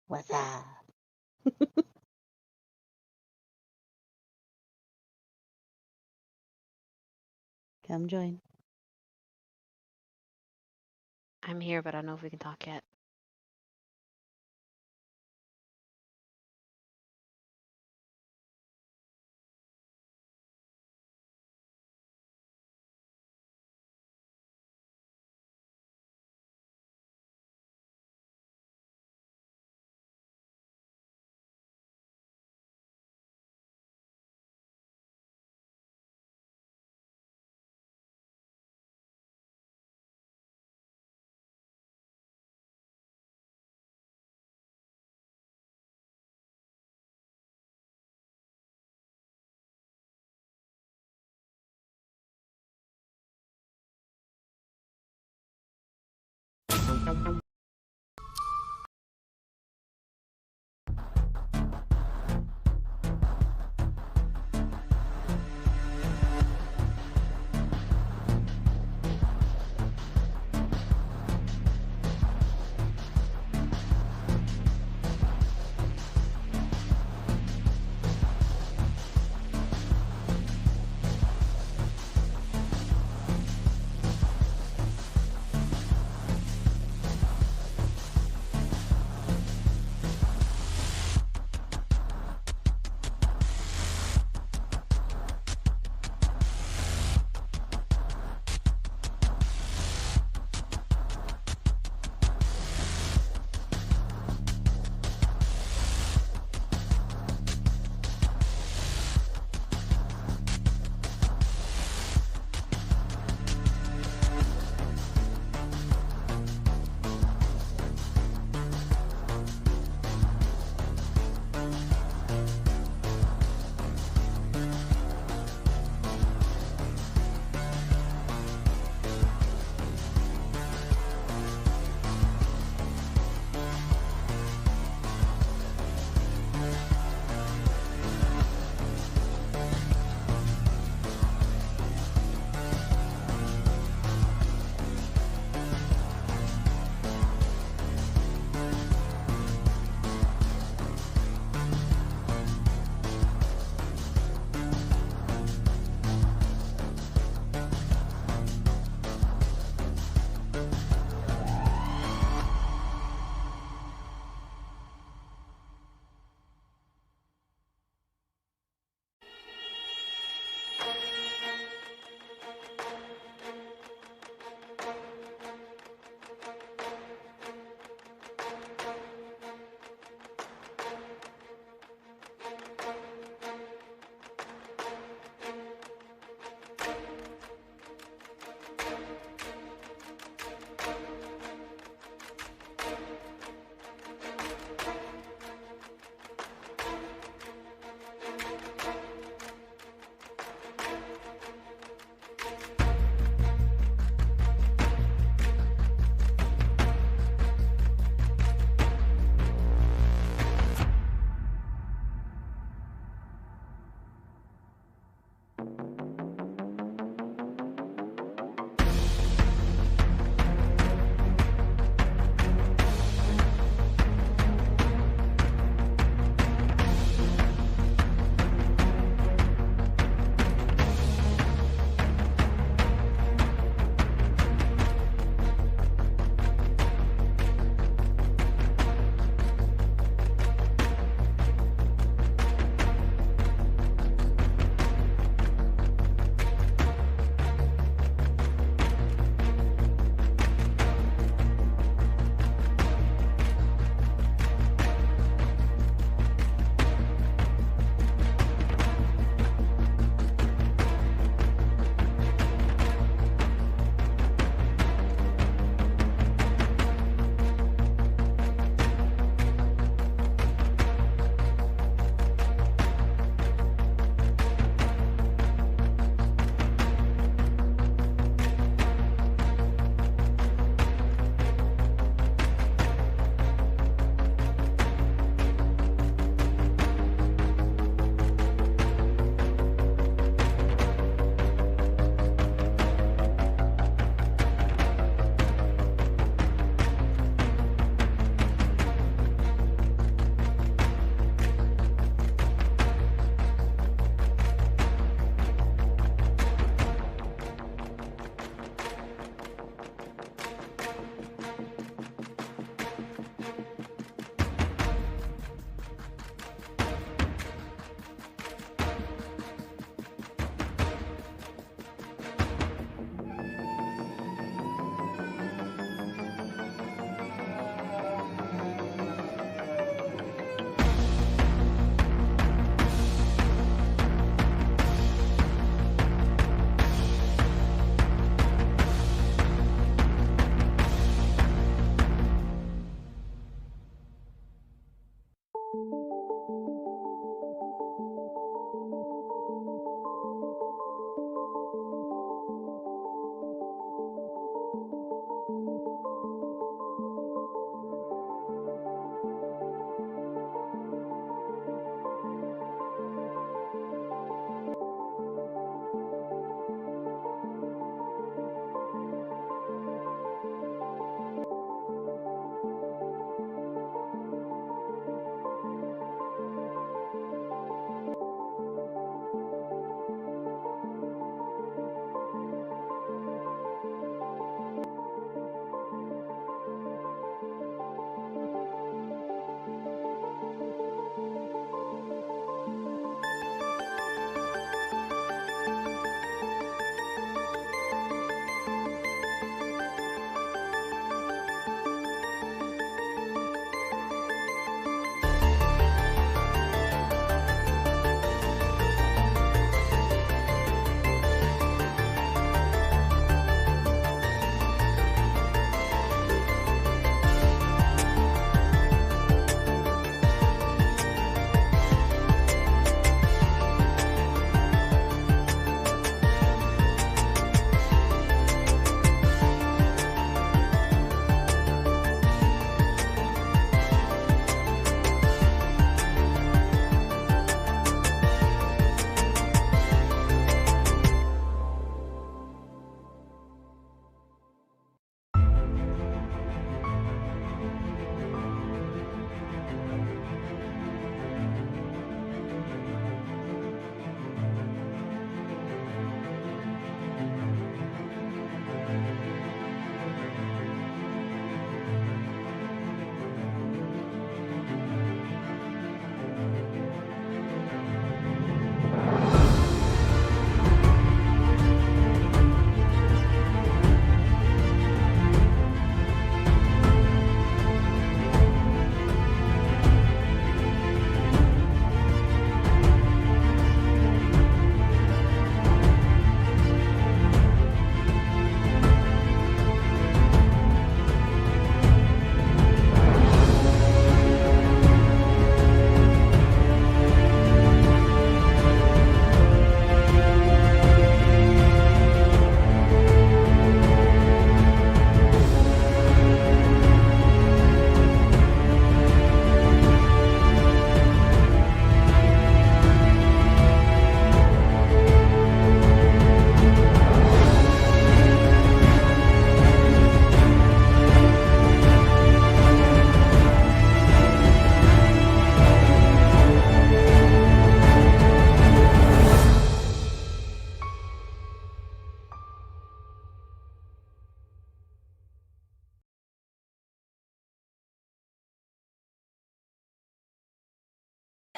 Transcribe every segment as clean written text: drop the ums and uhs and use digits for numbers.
What's up? Come join. I'm here, but I don't know if we can talk yet.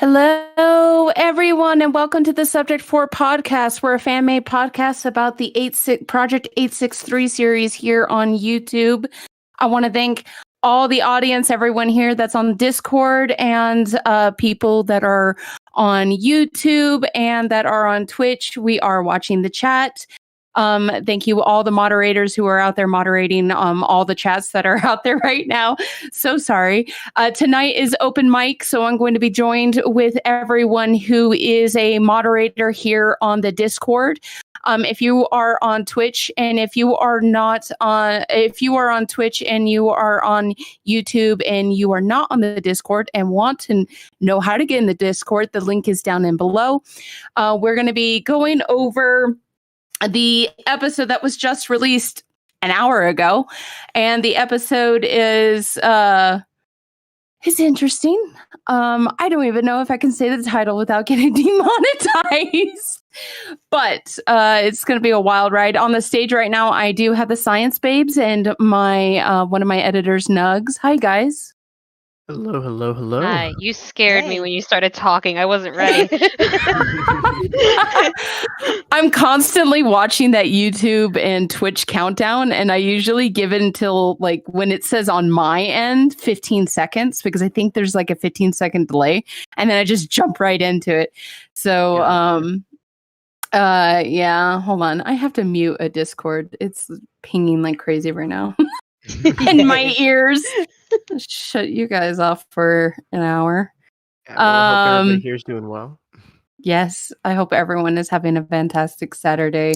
Hello, everyone, and welcome to the Subject 4 podcast. We're a fan-made podcast about the Project 863 series here on YouTube. I want to thank all the audience, everyone here that's on Discord, and people that are on YouTube and that are on Twitch. We are watching the chat. Thank you, all the moderators who are out there moderating all the chats that are out there right now. So sorry. Tonight is open mic, so I'm going to be joined with everyone who is a moderator here on the Discord. If you are on Twitch and if you are on Twitch and you are on YouTube and you are not on the Discord and want to know how to get in the Discord, the link is down and below. We're going to be going over the episode that was just released an hour ago, and the episode is interesting. I don't even know if I can say the title without getting demonetized, but it's going to be a wild ride. On the stage right now, I do have the Science Babes and my one of my editors, Nugs. Hi, guys. Hello. Hi, you scared me when you started talking. I wasn't ready. I'm constantly watching that YouTube and Twitch countdown, and I usually give it until like when it says on my end 15 seconds, because I think there's like a 15-second delay, and then I just jump right into it. So yeah, hold on. I have to mute a Discord. It's pinging like crazy right now. In my ears. Shut you guys off for an hour. Yeah, well, I hope everybody here's doing well. Yes, I hope everyone is having a fantastic Saturday.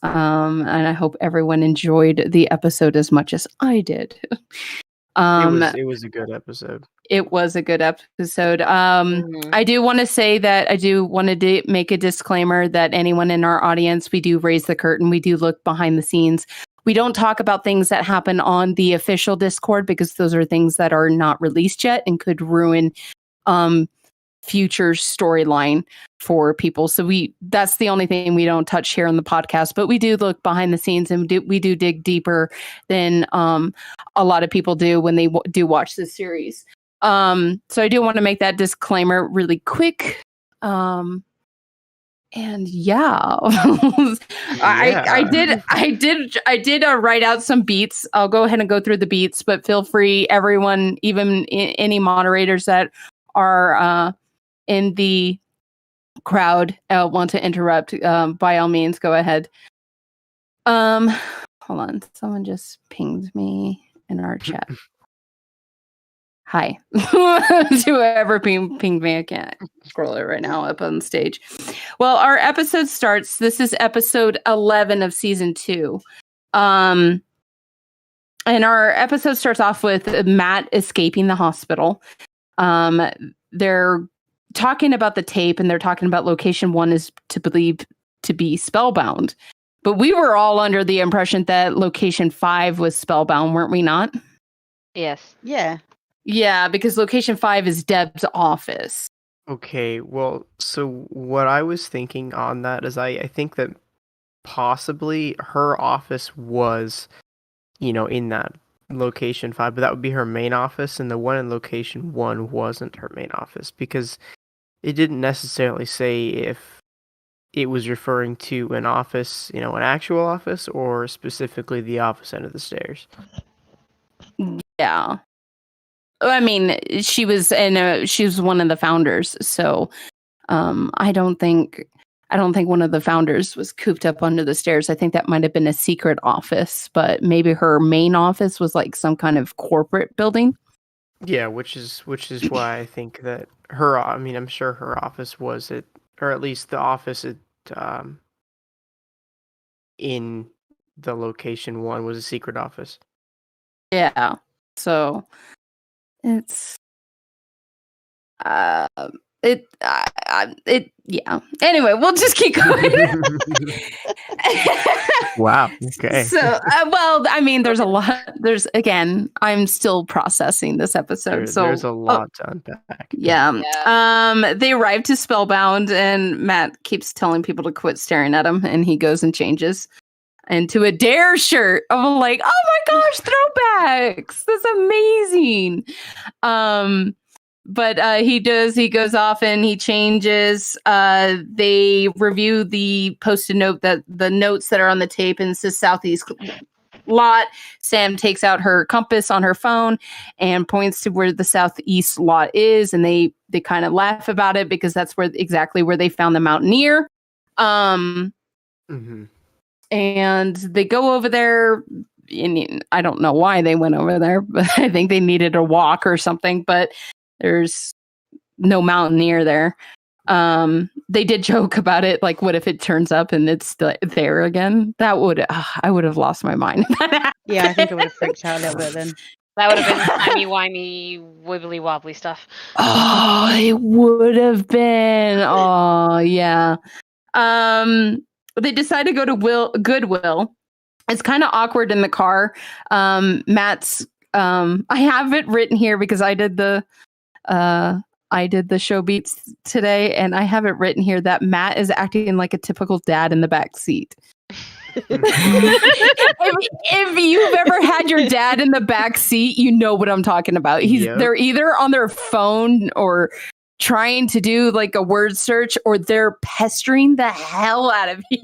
And I hope everyone enjoyed the episode as much as I did. It was a good episode. It was a good episode. I do want to say that I do want to make a disclaimer that anyone in our audience, we do raise the curtain. We do look behind the scenes. We don't talk about things that happen on the official Discord because those are things that are not released yet and could ruin future storyline for people. So that's the only thing we don't touch here on the podcast, but we do look behind the scenes and we do dig deeper than a lot of people do when they do watch this series. So I do want to make that disclaimer really quick. And yeah, I did write out some beats. I'll go ahead and go through the beats, but feel free, everyone, even any moderators that are in the crowd want to interrupt, by all means, go ahead. Hold on, someone just pinged me in our chat. Hi. Whoever pinged me, I can't scroll it right now up on stage. Well, our episode starts. This is episode 11 of season 2. And our episode starts off with Matt escaping the hospital. They're talking about the tape, and they're talking about location 1 is to believe to be spellbound. But we were all under the impression that location 5 was spellbound, weren't we not? Yes. Yeah. Yeah, because location 5 is Deb's office. Okay, well, so what I was thinking on that is I think that possibly her office was, in that location 5, but that would be her main office, and the one in location 1 wasn't her main office, because it didn't necessarily say if it was referring to an office, an actual office, or specifically the office end of the stairs. Yeah. I mean, she was one of the founders, so I don't think one of the founders was cooped up under the stairs. I think that might have been a secret office, but maybe her main office was like some kind of corporate building. Yeah, which is why I think that I'm sure her office was at, or at least the office at in the location 1 was a secret office. Yeah. So it's yeah. Anyway, we'll just keep going. Wow. Okay. So, well, I mean, there's a lot. I'm still processing this episode. There's a lot to unpack. Yeah. They arrive to Spellbound, and Matt keeps telling people to quit staring at him, and he goes and changes into a Dare shirt. I'm like, oh my gosh, throwbacks! That's amazing. But he goes off and he changes. They review the post-it note, the notes that are on the tape, and it says southeast lot. Sam takes out her compass on her phone and points to where the southeast lot is, and they kind of laugh about it because that's exactly where they found the mountaineer. Mm-hmm. And they go over there. And I don't know why they went over there, but I think they needed a walk or something. But there's no mountaineer there. They did joke about it, like, what if it turns up and it's there again? That would I would have lost my mind. Yeah, I think I would have freaked out a little bit then. That would have been timey-wimey, wibbly-wobbly stuff. Oh, it would have been. Oh, yeah. They decide to go to Goodwill. It's kind of awkward in the car. Matt's. I have it written here because I did the show beats today, and I have it written here that Matt is acting like a typical dad in the back seat. if you've ever had your dad in the back seat, you know what I'm talking about. They're either on their phone or trying to do like a word search, or they're pestering the hell out of you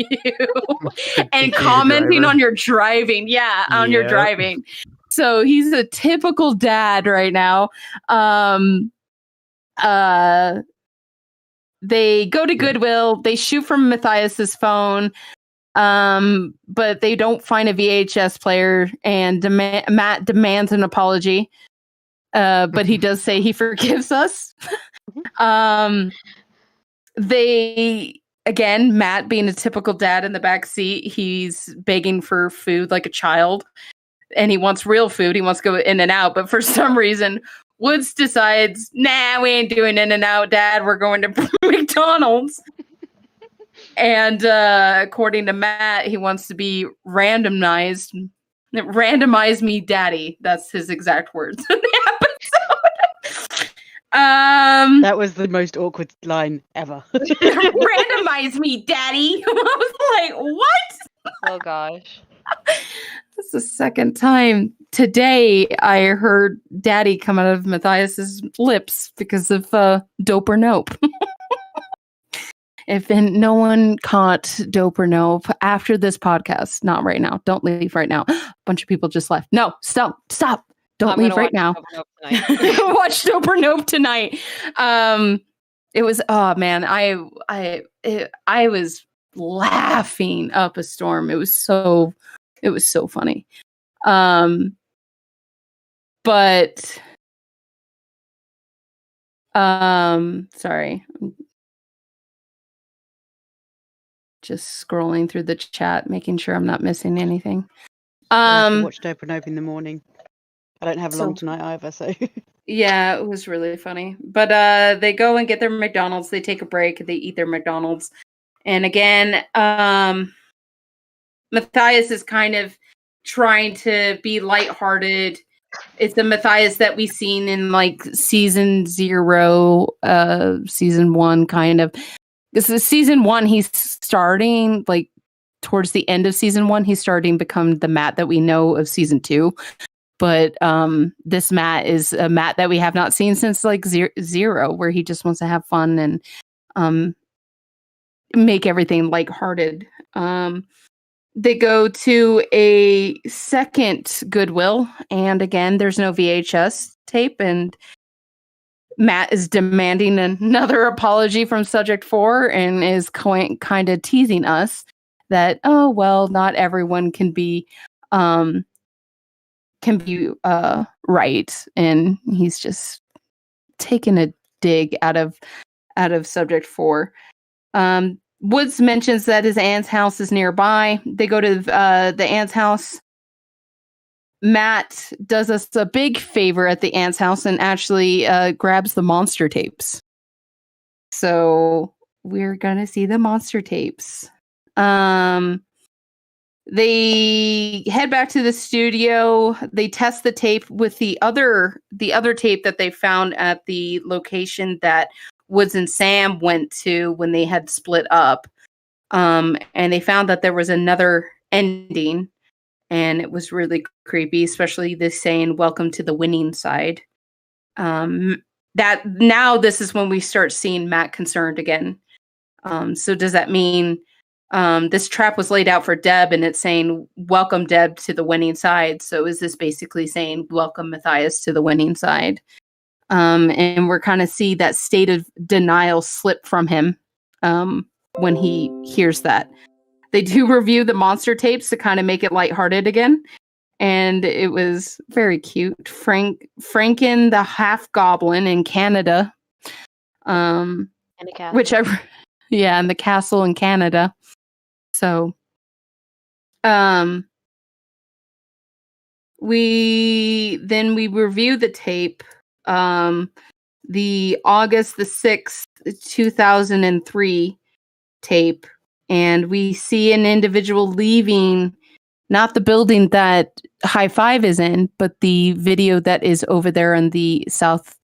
and commenting on your driving. Yeah, on your driving. So he's a typical dad right now. They go to Goodwill. They shoot from Matthias's phone. But they don't find a VHS player, and Matt demands an apology. But he does say he forgives us. Matt being a typical dad in the back seat, he's begging for food like a child, and he wants real food. He wants to go In-N-Out, but for some reason, Woods decides, nah, we ain't doing In-N-Out, Dad. We're going to McDonald's. And according to Matt, he wants to be randomized. Randomize me, Daddy. That's his exact words in the episode. That was the most awkward line ever. Randomize me, Daddy. I was like, what? Oh gosh. That's the second time today I heard Daddy come out of Matthias's lips because of Dope or Nope. If no one caught Dope or Nope after this podcast, not right now. Don't leave right now. A bunch of people just left. No, stop. Don't leave right now. Watch Dope or Nope tonight. It was, oh man, I was laughing up a storm. It was so funny. But sorry. Just scrolling through the chat, making sure I'm not missing anything. I watched Dope and Nope in the morning. I don't have long tonight either, so. Yeah, it was really funny. But they go and get their McDonald's. They take a break. They eat their McDonald's. And again, Matthias is kind of trying to be lighthearted. It's the Matthias that we've seen in like season 0, season 1 kind of. This is season 1. He's starting like towards the end of season 1. He's starting to become the Matt that we know of season 2. But this Matt is a Matt that we have not seen since like 0, where he just wants to have fun and make everything lighthearted. They go to a second Goodwill, and again, there's no VHS tape, and Matt is demanding another apology from Subject 4 and is kind of teasing us that, oh, well, not everyone can be right. And he's just taking a dig out of Subject 4. Woods mentions that his aunt's house is nearby. They go to the aunt's house. Matt does us a big favor at the aunt's house and actually grabs the monster tapes. So we're gonna see the monster tapes. They head back to the studio. They test the tape with the other tape that they found at the location that Woods and Sam went to when they had split up. And they found that there was another ending. And it was really creepy, especially this saying, "Welcome to the winning side." that now this is when we start seeing Matt concerned again. So does that mean this trap was laid out for Deb and it's saying, welcome Deb to the winning side? So is this basically saying, welcome Matthias to the winning side? And we're kind of see that state of denial slip from him when he hears that. They do review the monster tapes to kind of make it lighthearted again. And it was very cute. Franken the half goblin in Canada. And a castle. Whichever. Yeah, in the castle in Canada. So we review the tape. The August the 6th, 2003 tape, and we see an individual leaving not the building that High Five is in, but the video that is over there in the southeast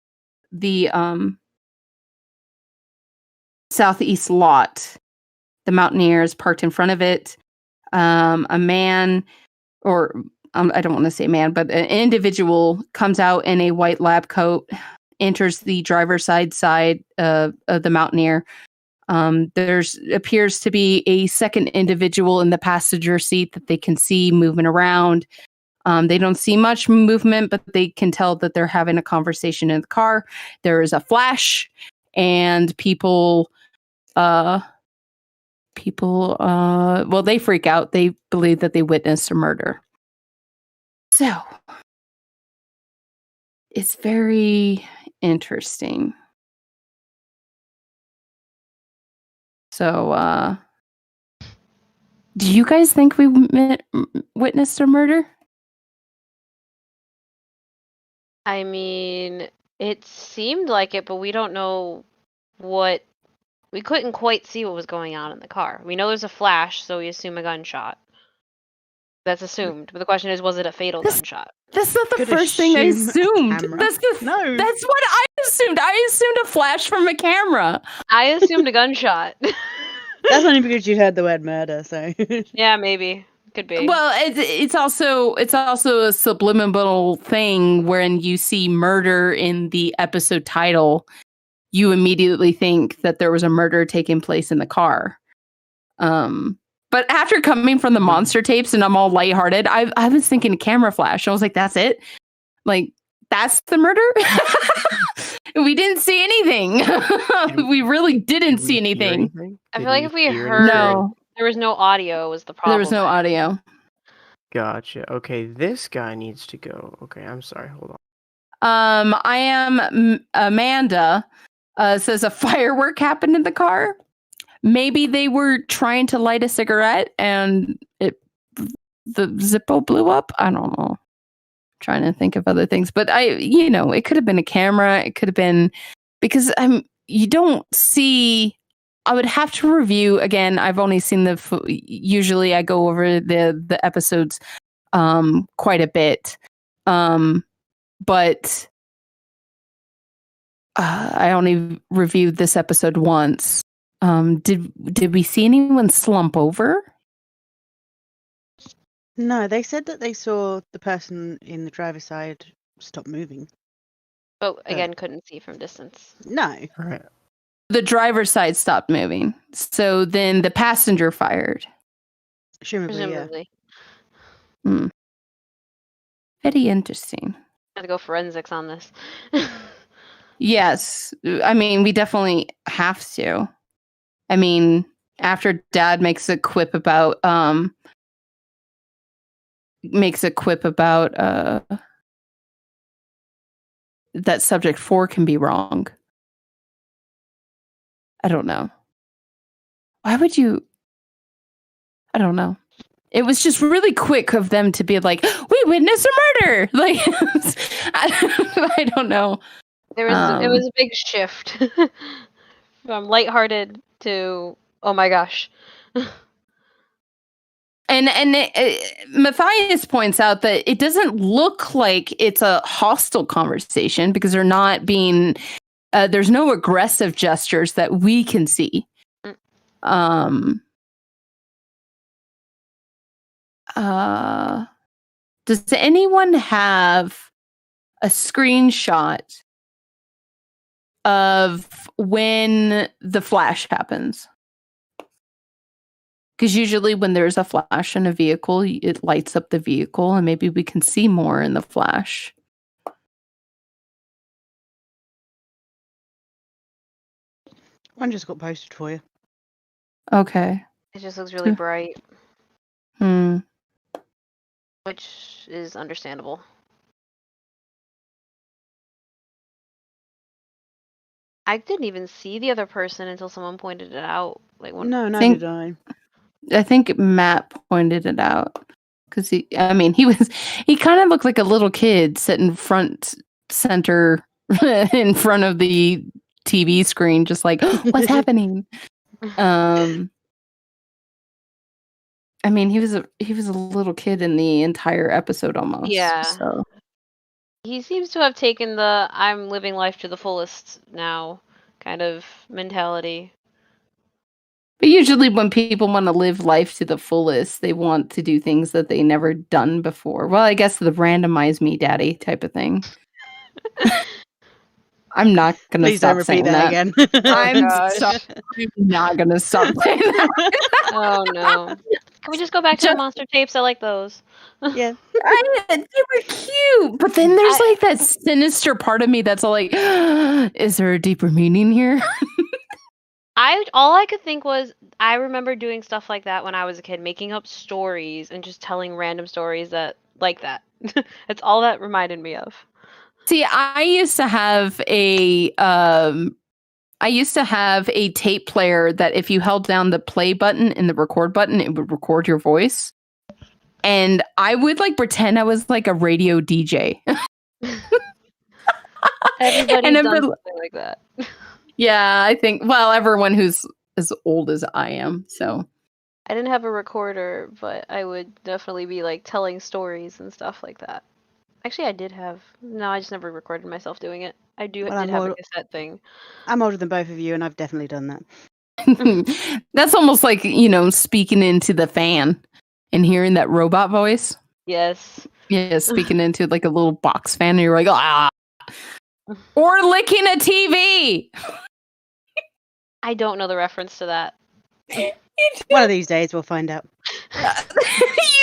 lot. The Mountaineers parked in front of it. A man, or I don't want to say man, but an individual comes out in a white lab coat, enters the driver's side of the Mountaineer. There's appears to be a second individual in the passenger seat that they can see moving around. They don't see much movement, but they can tell that they're having a conversation in the car. There is a flash, and people, they freak out. They believe that they witnessed a murder. So it's very interesting. So, do you guys think we witnessed a murder? I mean, it seemed like it, but we don't know what. We couldn't quite see what was going on in the car. We know there's a flash, so we assume a gunshot. That's assumed. But the question is, was it a fatal gunshot? That's not the first thing I assumed. Camera. That's No. That's what I assumed. I assumed a flash from a camera. I assumed a gunshot. That's only because you heard the word murder, so. Yeah, maybe. Could be. Well, it's also a subliminal thing when you see murder in the episode title, you immediately think that there was a murder taking place in the car. But after coming from the monster tapes and I'm all lighthearted, I was thinking a camera flash. I was like, that's it? Like, that's the murder? We didn't see anything. We really didn't see anything. I feel like if we heard, there was no audio was the problem. There was no audio. Gotcha. Okay, this guy needs to go. Okay, I'm sorry. Hold on. I am Amanda. Says a firework happened in the car. Maybe they were trying to light a cigarette and the Zippo blew up. I don't know. Trying to think of other things, but it could have been a camera. It could have been because you don't see. I would have to review again. I've only seen usually I go over the episodes quite a bit, but I only reviewed this episode once. Did we see anyone slump over? No, they said that they saw the person in the driver's side stop moving. But again, couldn't see from distance. No. All right. The driver's side stopped moving. So then the passenger fired. Presumably. Yeah. Very interesting. Got to go forensics on this. Yes. I mean, we definitely have to. I mean, after Dad makes a quip about that subject 4 can be wrong. I don't know. Why would you? I don't know. It was just really quick of them to be like, "We witnessed a murder." Like, I don't know. It was a big shift from lighthearted to oh my gosh. And Matthias points out that it doesn't look like it's a hostile conversation because they're not being. There's no aggressive gestures that we can see. Does anyone have a screenshot of when the flash happens. Because usually when there's a flash in a vehicle, it lights up the vehicle, and maybe we can see more in the flash. One just got posted for you. Okay. It just looks really bright, which is understandable. I didn't even see the other person until someone pointed it out. Like No, neither did I. I think Matt pointed it out. Because he kind of looked like a little kid sitting front center in front of the TV screen, just like, what's happening? He was a little kid in the entire episode almost. Yeah. So He seems to have taken the I'm living life to the fullest now kind of mentality. But usually when people want to live life to the fullest, they want to do things that they never done before. Well, I guess the randomize me daddy type of thing. I'm not going to stop saying that again. I'm not going to stop saying that. Oh, no. Can we just go back to the monster tapes? I like those. Yeah. They were cute. But then there's like that sinister part of me that's all like, is there a deeper meaning here? All I could think was I remember doing stuff like that when I was a kid, making up stories and just telling random stories that like that. It's all that reminded me of. See, I used to have a tape player that if you held down the play button and the record button, it would record your voice. And I would like pretend I was like a radio DJ. Everybody's done something like that. Yeah, I think, well, everyone who's as old as I am, so. I didn't have a recorder, but I would definitely be like telling stories and stuff like that. Actually, I did have. No, I just never recorded myself doing it. I did have a cassette thing. I'm older than both of you, and I've definitely done that. That's almost like, speaking into the fan and hearing that robot voice. Yes. Yeah, speaking into like a little box fan, and you're like, ah. Or licking a TV. I don't know the reference to that. One of these days, we'll find out. You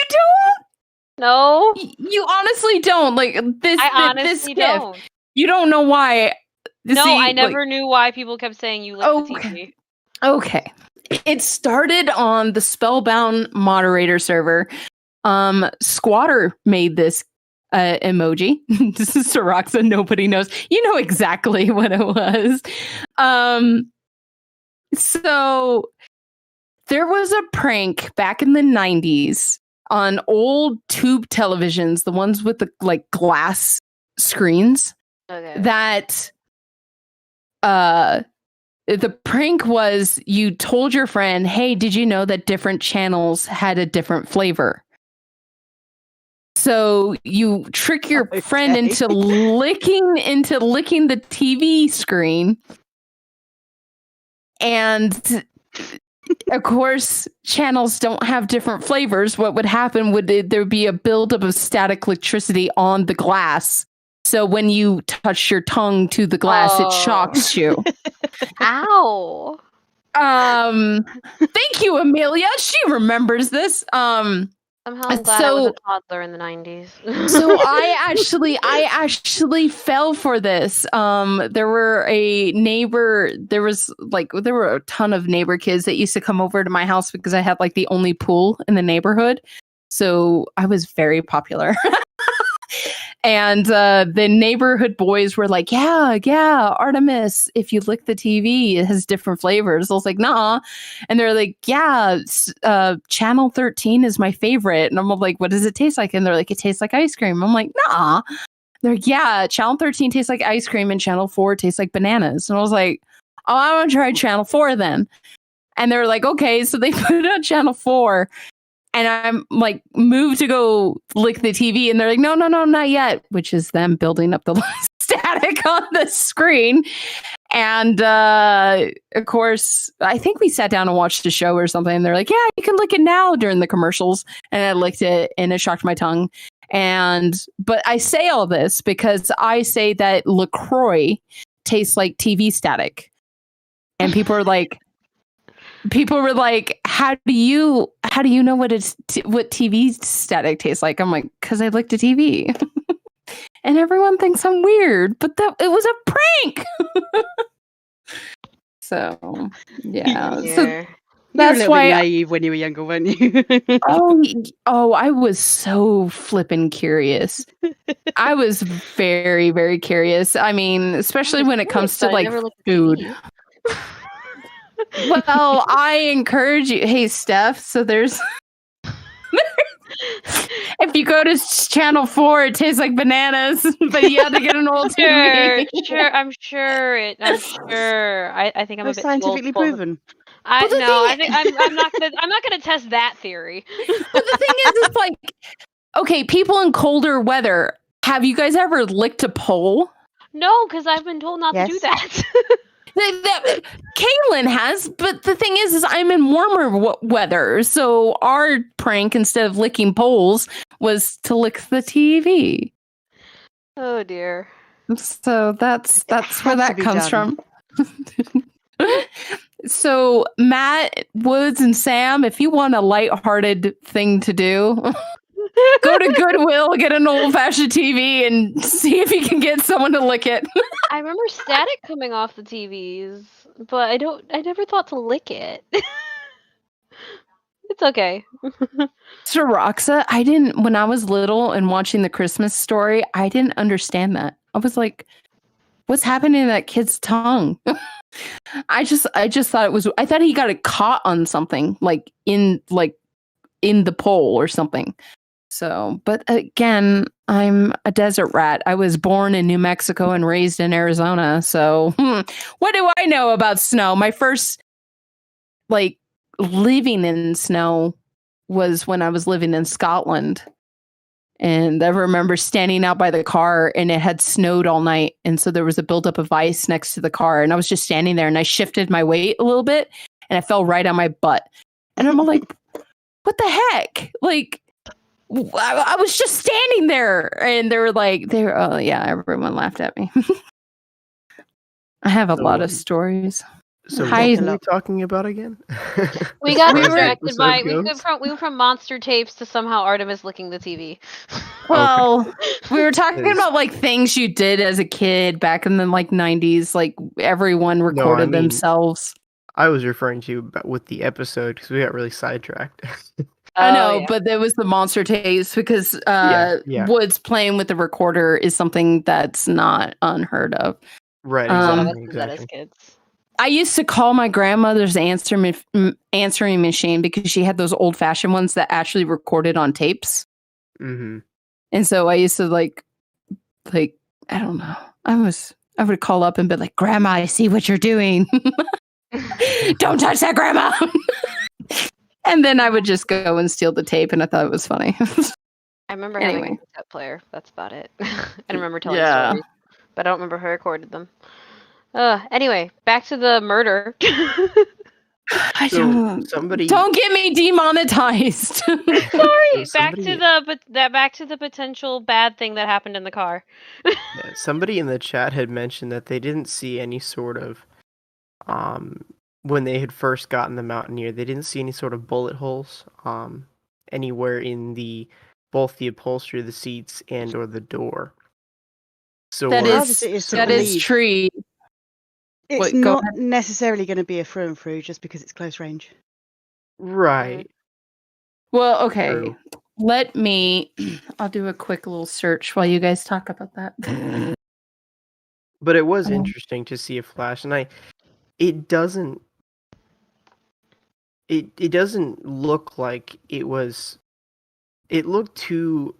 don't? No. You honestly don't. Like this. I honestly don't. You don't know why. I never knew why people kept saying you lick the TV. Okay. It started on the Spellbound moderator server. Squatter made this emoji. This is Saraxa. Nobody knows. You know exactly what it was. So there was a prank back in the 90s on old tube televisions, the ones with the like glass screens. Okay. That the prank was you told your friend, hey, did you know that different channels had a different flavor? So you trick your friend into licking the TV screen. And of course, channels don't have different flavors. What would happen would there be a buildup of static electricity on the glass. So when you touch your tongue to the glass, it shocks you. Ow. Thank you, Amelia. She remembers this. Somehow I'm glad I was a toddler in the 90s. So I actually fell for this. There were a ton of neighbor kids that used to come over to my house because I had like the only pool in the neighborhood. So I was very popular. And the neighborhood boys were like, yeah, Artemis, if you lick the TV, it has different flavors. I was like, nah. And they're like, yeah, Channel 13 is my favorite. And I'm like, what does it taste like? And they're like, it tastes like ice cream. I'm like, nah. They're like, yeah, Channel 13 tastes like ice cream and Channel 4 tastes like bananas. And I was like, oh, I want to try Channel 4 then. And they're like, okay. So they put it on Channel 4. And I'm like, moved to go lick the TV. And they're like, no, not yet. Which is them building up the static on the screen. And of course, I think we sat down and watched a show or something. And they're like, yeah, you can lick it now during the commercials. And I licked it and it shocked my tongue. But I say all this because I say that LaCroix tastes like TV static. And people were like, how do you know what TV static tastes like? I'm like, because I licked a TV. And everyone thinks I'm weird, but it was a prank. So yeah. So that's why bit naive when you were younger, weren't you? I was so flippin' curious. I was very, very curious. I mean, especially when it comes to like food. Well, I encourage you. Hey, Steph. So there's. If you go to channel 4, it tastes like bananas, but you have to get an old TV. Sure. I'm sure. I think I'm a bit scientifically proven. I think I'm not gonna test that theory. But the thing is, it's like, okay, people in colder weather. Have you guys ever licked a pole? No, because I've been told not to do that. Caitlin has, but the thing is I'm in warmer weather, so our prank instead of licking poles was to lick the TV. Oh dear. So that's where that comes from. So Matt, Woods, and Sam, if you want a lighthearted thing to do, go to Goodwill, get an old-fashioned TV, and see if you can get someone to lick it. I remember static coming off the TVs, but I never thought to lick it. It's okay. So Roxa, when I was little and watching The Christmas Story, I didn't understand that. I was like, what's happening to that kid's tongue? I just thought I thought he got it caught on something, like in the pole or something. So, but again, I'm a desert rat. I was born in New Mexico and raised in Arizona. So what do I know about snow? My first living in snow was when I was living in Scotland. And I remember standing out by the car and it had snowed all night. And so there was a buildup of ice next to the car. And I was just standing there and I shifted my weight a little bit and I fell right on my butt. And I'm like, what the heck? Like, I was just standing there. And they were like, oh yeah, everyone laughed at me. I have a lot of stories. So what are we talking about again? We got distracted by we went from monster tapes to somehow Artemis licking the TV. Well, we were talking about like things you did as a kid back in the 90s, like everyone recorded themselves. I was referring to with the episode because we got really sidetracked. I know, but there was the monster tapes because Woods playing with the recorder is something that's not unheard of. Right, exactly. As kids. I used to call my grandmother's answering machine because she had those old-fashioned ones that actually recorded on tapes. Mm-hmm. And so I used to like I don't know. I would call up and be like, "Grandma, I see what you're doing. Don't touch that, Grandma." And then I would just go and steal the tape, and I thought it was funny. I remember having a cassette player. That's about it. I remember telling stories, but I don't remember who recorded them. Anyway, back to the murder. Don't get me demonetized. Sorry. Back to the potential bad thing that happened in the car. Somebody in the chat had mentioned that they didn't see any sort of when they had first gotten the Mountaineer, they didn't see any sort of bullet holes anywhere in both the upholstery of the seats and or the door. So that is true. It's not necessarily going to be a through and through just because it's close range. Right. Well, okay. True. I'll do a quick little search while you guys talk about that. But it was interesting to see a flash, and it doesn't look like it was. It looked too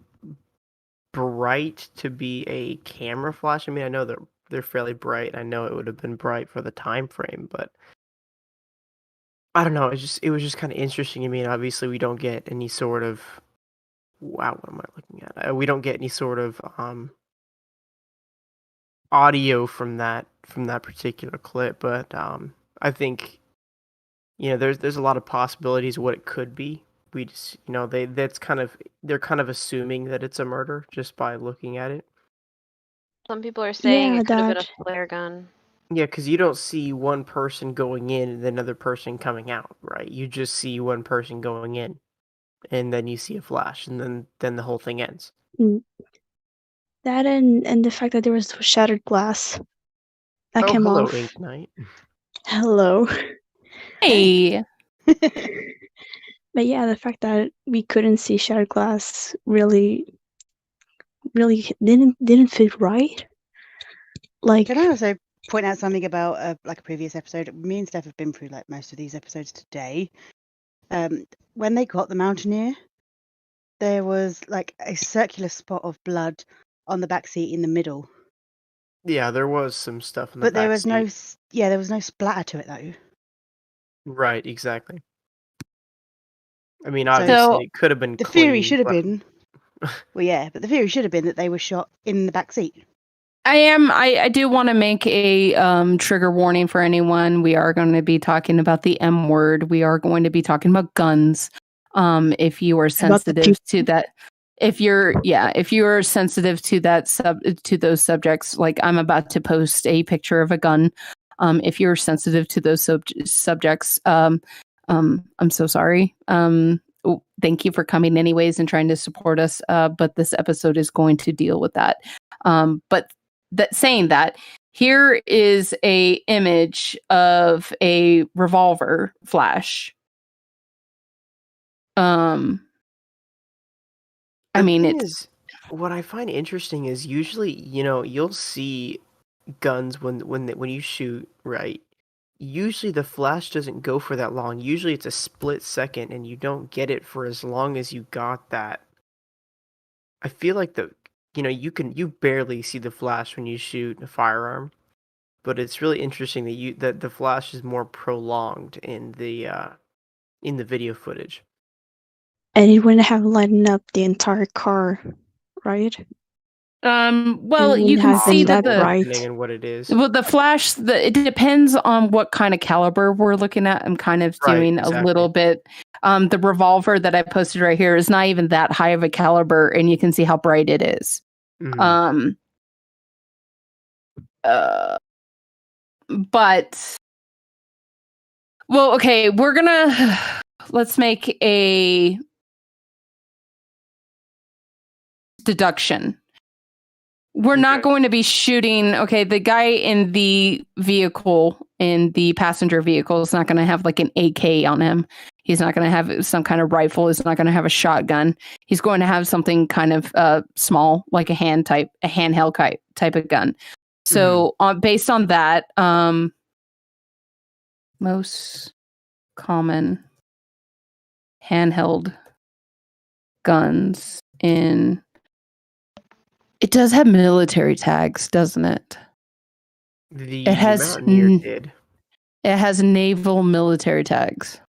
bright to be a camera flash. I mean, I know they're fairly bright. I know it would have been bright for the time frame, but I don't know. It was just kind of interesting to me. And obviously, we don't get any sort of what am I looking at? We don't get any sort of audio from that particular clip. But I think there's a lot of possibilities of what it could be. We just they're kind of assuming that it's a murder just by looking at it. Some people are saying it could have been a flare gun. Yeah, because you don't see one person going in and another person coming out, right? You just see one person going in, and then you see a flash, and then the whole thing ends. That and the fact that there was shattered glass that came hello, off. Ink Knight. Hello. Hey. But yeah, the fact that we couldn't see shattered glass really didn't fit right. Like, Can I also point out something about like a previous episode? Me and Steph have been through like most of these episodes today. When they got the Mountaineer, there was like a circular spot of blood on the back seat in the middle. Yeah, there was some stuff in the But there back was seat. there was no splatter to it though. Right, exactly. I mean, So- obviously, it could have been The clean, theory should have but- been, well, yeah, but the theory should have been that they were shot in the back seat. I do want to make a trigger warning for anyone. We are going to be talking about the M word. We are going to be talking about guns. If you are sensitive to that, if you're sensitive to that to those subjects, like I'm about to post a picture of a gun. If you're sensitive to those subjects, I'm so sorry. Thank you for coming anyways and trying to support us. But this episode is going to deal with that. But saying that, here is a image of a revolver flash. I mean, what I find interesting is usually, you'll see guns when you shoot, right? Usually the flash doesn't go for that long. Usually it's a split second, and you don't get it for as long as you got that. I feel like you barely see the flash when you shoot a firearm, but it's really interesting that the flash is more prolonged in the video footage. and it wouldn't have lightened up the entire car, right? Well, It you wouldn't can have see been that that bright. Depending on what it is. Well, the flash, it depends on what kind of caliber we're looking at. I'm kind of Right, doing exactly. a little bit. The revolver that I posted right here is not even that high of a caliber, and you can see how bright it is. Mhm. But, well, okay, let's make a deduction. We're not going to be shooting. Okay, the guy in the vehicle, in the passenger vehicle, is not going to have like an AK on him. He's not going to have some kind of rifle. He's not going to have a shotgun. He's going to have something kind of small, like a handheld type of gun. So, based on that, most common handheld guns in. It does have military tags, doesn't it? The It has Mountaineer did. It has naval military tags.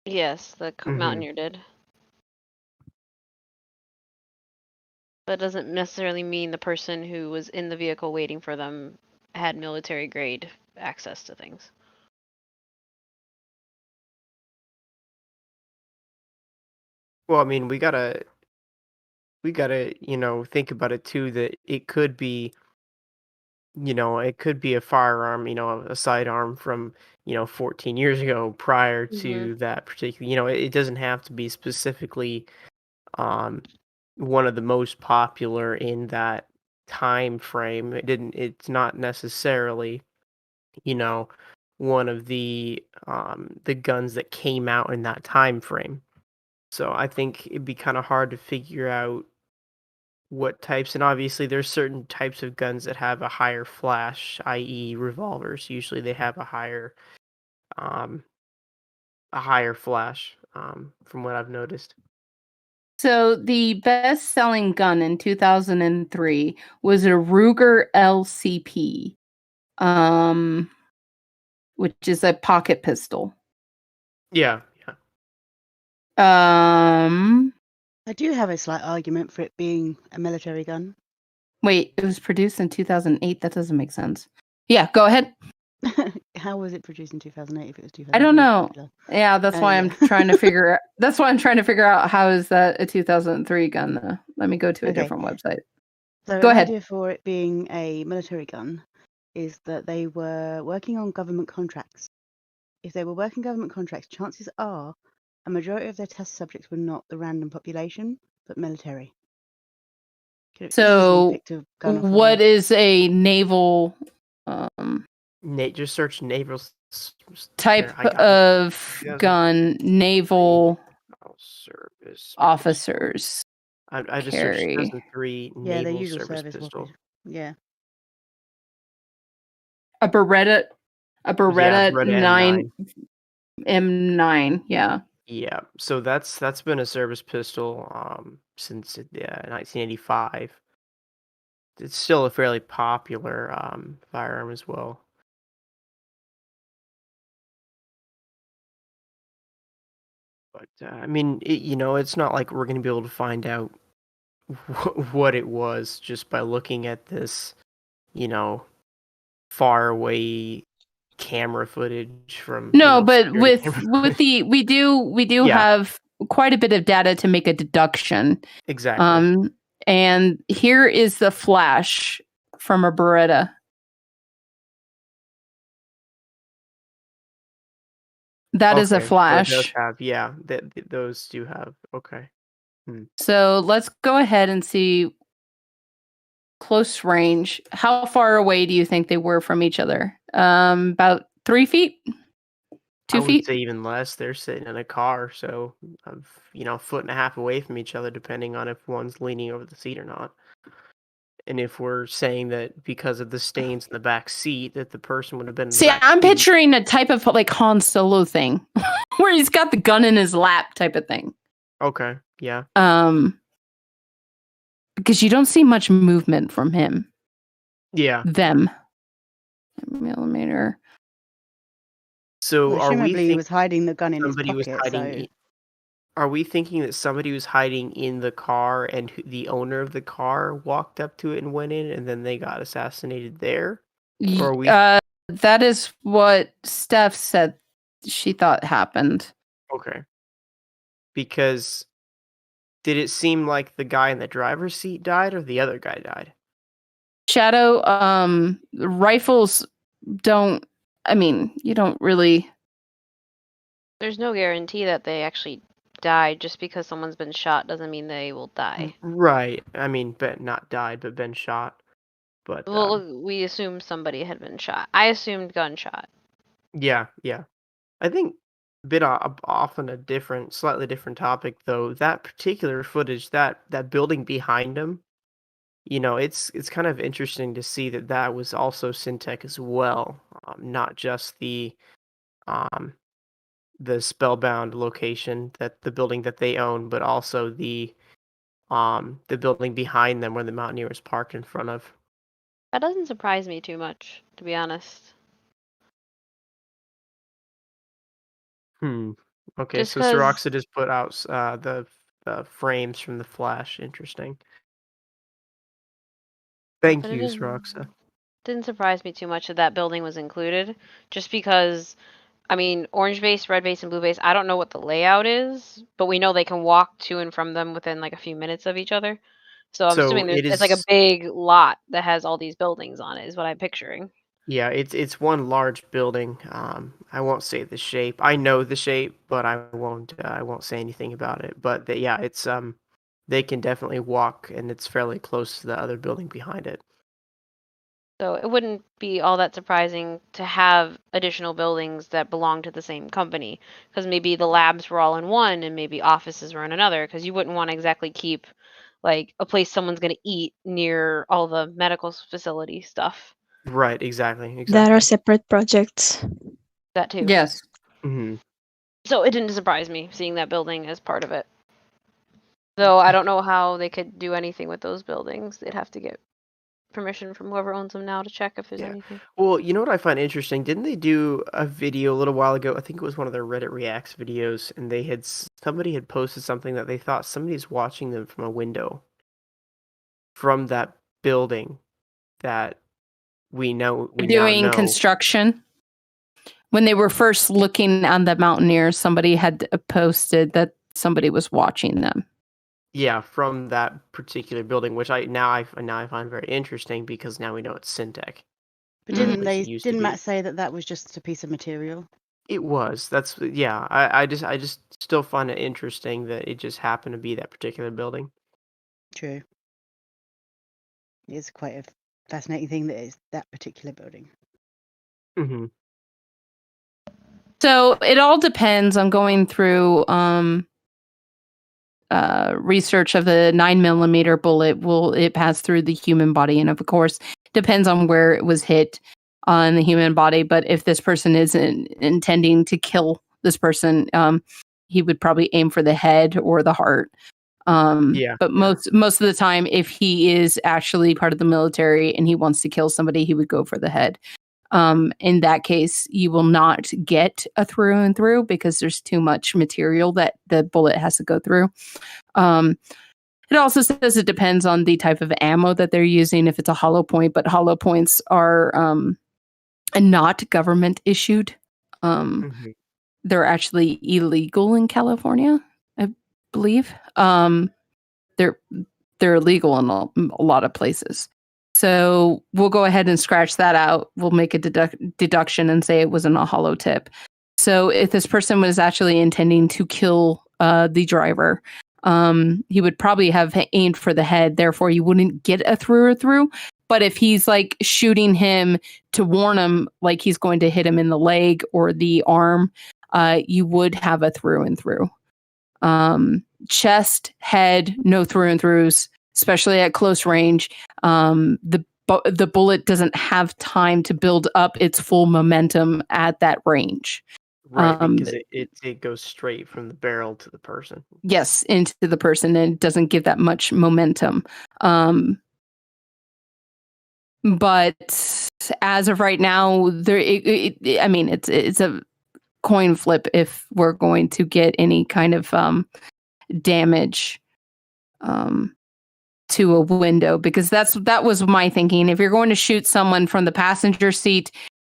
Yes, the Mountaineer did. But it doesn't necessarily mean the person who was in the vehicle waiting for them had military grade access to things. Well, I mean, we gotta, think about it too, that it could be, it could be a firearm, a sidearm from, 14 years ago prior to that particular, it doesn't have to be specifically one of the most popular in that time frame. It's not necessarily, one of the guns that came out in that time frame. So I think it'd be kind of hard to figure out what types, and obviously there's certain types of guns that have a higher flash, i.e. revolvers. Usually they have a higher flash, from what I've noticed. So the best-selling gun in 2003 was a Ruger LCP, which is a pocket pistol. Yeah. I do have a slight argument for it being a military gun. Wait, it was produced in 2008. That doesn't make sense. Yeah, go ahead. How was it produced in 2008 if it was 2008? I don't know. Yeah, that's why I'm trying to figure out. That's why I'm trying to figure out how is that a 2003 gun though. Let me go to a different website. So Go an ahead. idea for it being a military gun is that they were working on government contracts. If they were working government contracts, chances are a majority of their test subjects were not the random population, but military. Could have easily So, picked a gun off what is a naval Nate, just search naval type I got it. of 2003 gun naval service officers I just searched carry? 2003 their naval usual service service pistol. weapon. Yeah. A Beretta Beretta 9 M9. M9, yeah. Yeah, so that's been a service pistol since 1985. It's still a fairly popular firearm as well. But I mean, it's not like we're going to be able to find out what it was just by looking at this, far away camera footage from No, but security with camera with the we do Yeah. have quite a bit of data to make a deduction. Exactly. And here is the flash from a Beretta. That is a Okay, so it does flash. have, yeah, those do have. Okay. So let's go ahead and see close range. How far away do you think they were from each other? About 3 feet? 2 I would feet? say even less. They're sitting in a car, so a foot and a half away from each other, depending on if one's leaning over the seat or not. And if we're saying that because of the stains in the back seat, that the person would have been in the See, back I'm seat. picturing a type of like Han Solo thing, where he's got the gun in his lap type of thing. Okay, yeah. Because you don't see much movement from him. Yeah. Them. Millimeter. So Well, are we presumably he thinking was hiding the gun in his somebody was pocket, hiding? so Are we thinking that somebody was hiding in the car and the owner of the car walked up to it and went in, and then they got assassinated there? Or are we? That is what Steph said she thought happened. Okay. Because did it seem like the guy in the driver's seat died or the other guy died? Shadow, rifles don't, I mean, you don't really. There's no guarantee that they actually died. Just because someone's been shot doesn't mean they will die. Right. I mean, not died, but been shot. But Well, we assumed somebody had been shot. I assumed gunshot. yeah. I think a bit off on a slightly different topic though. That particular footage, that building behind him, it's kind of interesting to see that was also Syntech as well, not just the Spellbound location, that the building that they own, but also the building behind them where the Mountaineer was parked in front of. That doesn't surprise me too much, to be honest. Okay, Just so 'cause- Soroxa just put out the frames from the Flash. Interesting. Thank But you, Soroxa. Didn't surprise me too much that building was included, just because, I mean, orange base, red base, and blue base, I don't know what the layout is, but we know they can walk to and from them within like a few minutes of each other. So I'm So assuming it it's like a is- big lot that has all these buildings on it, is what I'm picturing. Yeah, it's one large building. I won't say the shape. I know the shape, but I won't say anything about it. But yeah, it's they can definitely walk, and it's fairly close to the other building behind it. So it wouldn't be all that surprising to have additional buildings that belong to the same company, because maybe the labs were all in one and maybe offices were in another, because you wouldn't want to exactly keep like a place someone's going to eat near all the medical facility stuff. Right, exactly. That are separate projects. That too. Yes. Mm-hmm. So it didn't surprise me seeing that building as part of it. Though I don't know how they could do anything with those buildings. They'd have to get permission from whoever owns them now to check if there's anything. Well, you know what I find interesting? Didn't they do a video a little while ago? I think it was one of their Reddit Reacts videos, and somebody had posted something that they thought somebody's watching them from a window from that building that we now Doing know. construction. When they were first looking on the Mountaineers, somebody had posted that somebody was watching them. Yeah, from that particular building, which I find very interesting because now we know it's Syntech. But At least it used to didn't be. Matt say that was just a piece of material? It was. That's yeah. I just still find it interesting that it just happened to be that particular building. True. It's quite a fascinating thing that it's that particular building. Mm-hmm. So it all depends on going through research of the 9mm bullet. Will it pass through the human body? And of course, depends on where it was hit on the human body. But if this person isn't intending to kill this person, he would probably aim for the head or the heart. But most of the time, if he is actually part of the military and he wants to kill somebody, he would go for the head. In that case, you will not get a through and through because there's too much material that the bullet has to go through. It also says it depends on the type of ammo that they're using, if it's a hollow point, but hollow points are not government issued. They're actually illegal in California, I believe. They're illegal in a lot of places. So we'll go ahead and scratch that out. We'll make a deduction and say it wasn't a hollow tip. So if this person was actually intending to kill the driver, he would probably have aimed for the head. Therefore, you wouldn't get a through. But if he's like shooting him to warn him, like he's going to hit him in the leg or the arm, you would have a through and through. Chest, head, no through and throughs, especially at close range. The bullet doesn't have time to build up its full momentum at that range. Right, because it goes straight from the barrel to the person. Yes, into the person, and it doesn't give that much momentum. But as of right now, it's a coin flip if we're going to get any kind of damage to a window, because that was my thinking. If you're going to shoot someone from the passenger seat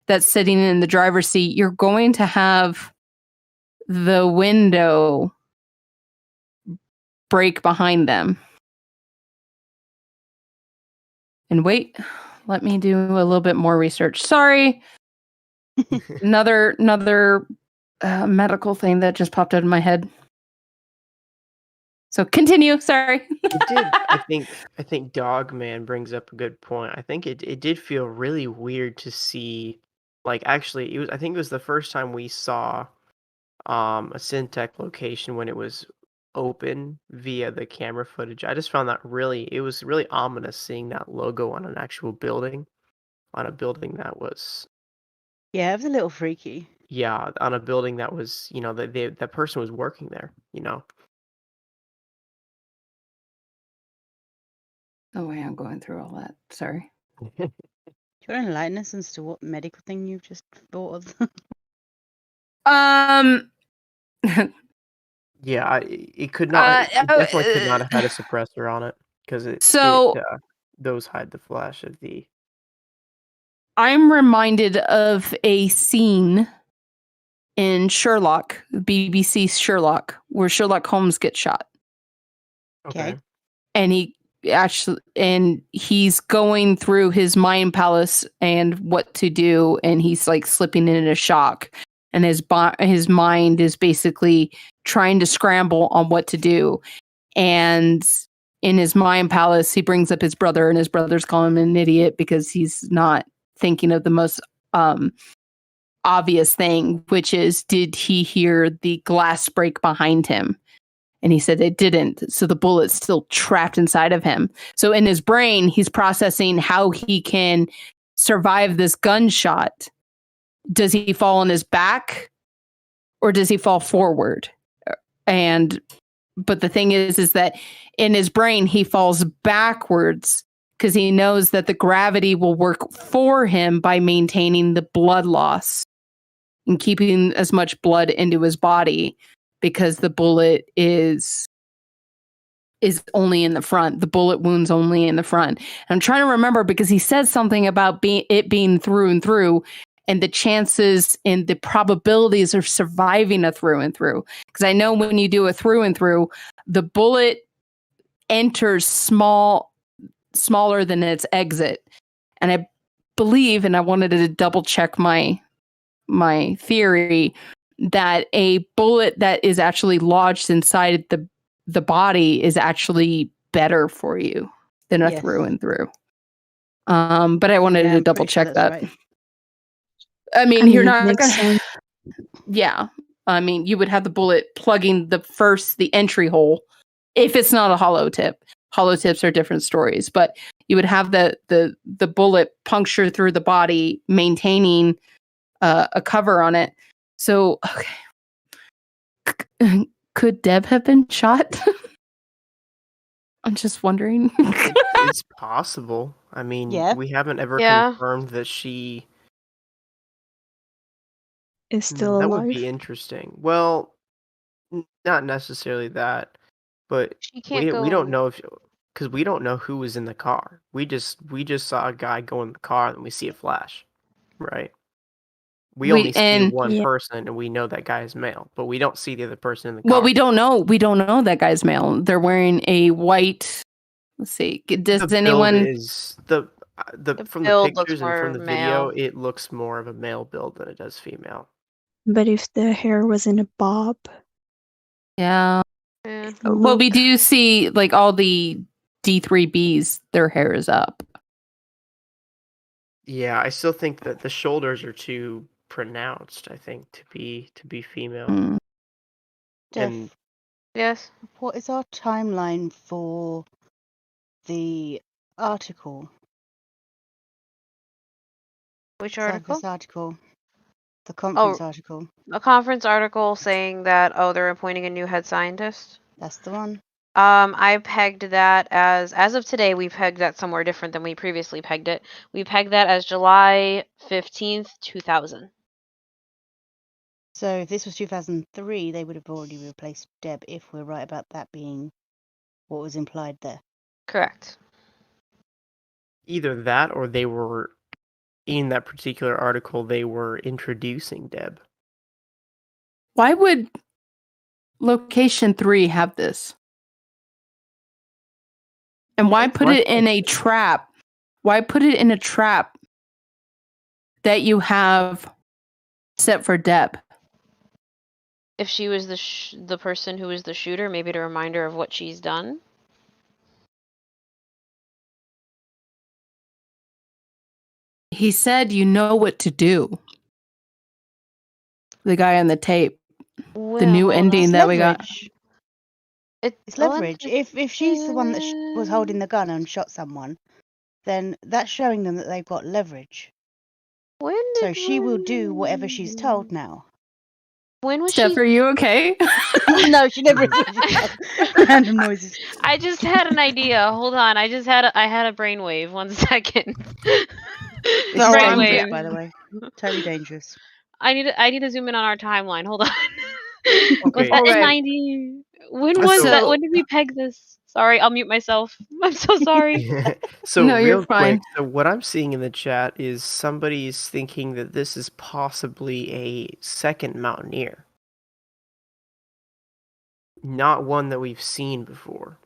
that's sitting in the driver's seat, you're going to have the window break behind them. And wait, let me do a little bit more research. Sorry. another medical thing that just popped out of my head. So continue. Sorry. It did. I think Dogman brings up a good point. I think it did feel really weird to see, like, actually I think it was the first time we saw a Syntech location when it was open via the camera footage. I just found that it was really ominous seeing that logo on an actual building, on a building that was. Yeah, it was a little freaky. Yeah, on a building that was, that person was working there, Oh, wait, I'm going through all that. Sorry. Do you want to enlighten us as to what medical thing you've just thought of? Yeah, it could not. It definitely could not have had a suppressor on it, because those hide the flash of the. I'm reminded of a scene in Sherlock, BBC Sherlock, where Sherlock Holmes gets shot. Okay. And he's going through his mind palace and what to do, and he's like slipping into shock, and his mind is basically trying to scramble on what to do. And in his mind palace, he brings up his brother, and his brother's calling him an idiot because he's not thinking of the most obvious thing, which is, did he hear the glass break behind him? And he said it didn't. So the bullet's still trapped inside of him. So in his brain, he's processing how he can survive this gunshot. Does he fall on his back or does he fall forward? But the thing is that in his brain, he falls backwards because he knows that the gravity will work for him by maintaining the blood loss and keeping as much blood into his body, because the bullet is only in the front. The bullet wound's only in the front. And I'm trying to remember, because he said something about it being through and through, and the chances and the probabilities of surviving a through and through. Because I know when you do a through and through, the bullet enters smaller than its exit. And believe, and I wanted to double check my theory, that a bullet that is actually lodged inside the body is actually better for you than a Yes. through and through. But I wanted Yeah, to I'm double pretty sure check that's that. right. I mean, you're it not makes gonna. sense. Yeah, I mean, you would have the bullet plugging the entry hole if it's not a hollow tip. Hollow tips are different stories, but you would have the bullet puncture through the body, maintaining a cover on it. So, okay. Could Deb have been shot? I'm just wondering. It's possible. I mean, Yeah. we haven't ever Yeah. confirmed that she. Is still That alive. would be interesting. Well, not necessarily that, but She can't we don't go. know because we don't know who was in the car. We just saw a guy go in the car and we see a flash, right? We only see one Yeah. person and we know that guy is male, but we don't see the other person in the car. Well, we don't know. We don't know that guy's male. They're wearing a white. Let's see. Does The anyone? build is the from the build looks pictures and from more the video, male. it looks more of a male build than it does female. But if the hair was in a bob, Yeah. Yeah. Well, we do see like all the D3Bs. Their hair is up. Yeah, I still think that the shoulders are too pronounced, I think, to be female. Mm. And Yes. What is our timeline for the article? Which article? Cypress article. The conference article. A conference article saying that they're appointing a new head scientist. That's the one. I pegged that as of today, we pegged that somewhere different than we previously pegged it. We pegged that as July 15th, 2000. So if this was 2003, they would have already replaced Deb if we're right about that being what was implied there. Correct. either that or they were in that particular article they were introducing Deb. Why would location 3 have this? And why It's put my it in a trap? Why put it in a trap that you have set for Deb? If she was the person who was the shooter, maybe to remind her of what she's done. He said, "You know what to do." The guy on the tape. Well, The new ending It's that we got. leverage. It's It's leverage. If she's the one that was holding the gun and shot someone, then that's showing them that they've got leverage. So she will do whatever she's told now. When was Steph, she? are you okay? No, she never random noises. I just had an idea. Hold on. I had a brainwave. 1 second. It's No, I'm dangerous, good. by the way. Totally dangerous. I need to zoom in on our timeline. Hold on. Was Okay. that in Alright. 90? When was that? So- When did we peg this? Sorry, I'll mute myself. I'm so sorry. So No, you're real fine. quick, so what I'm seeing in the chat is somebody's thinking that this is possibly a second Mountaineer. Not one that we've seen before.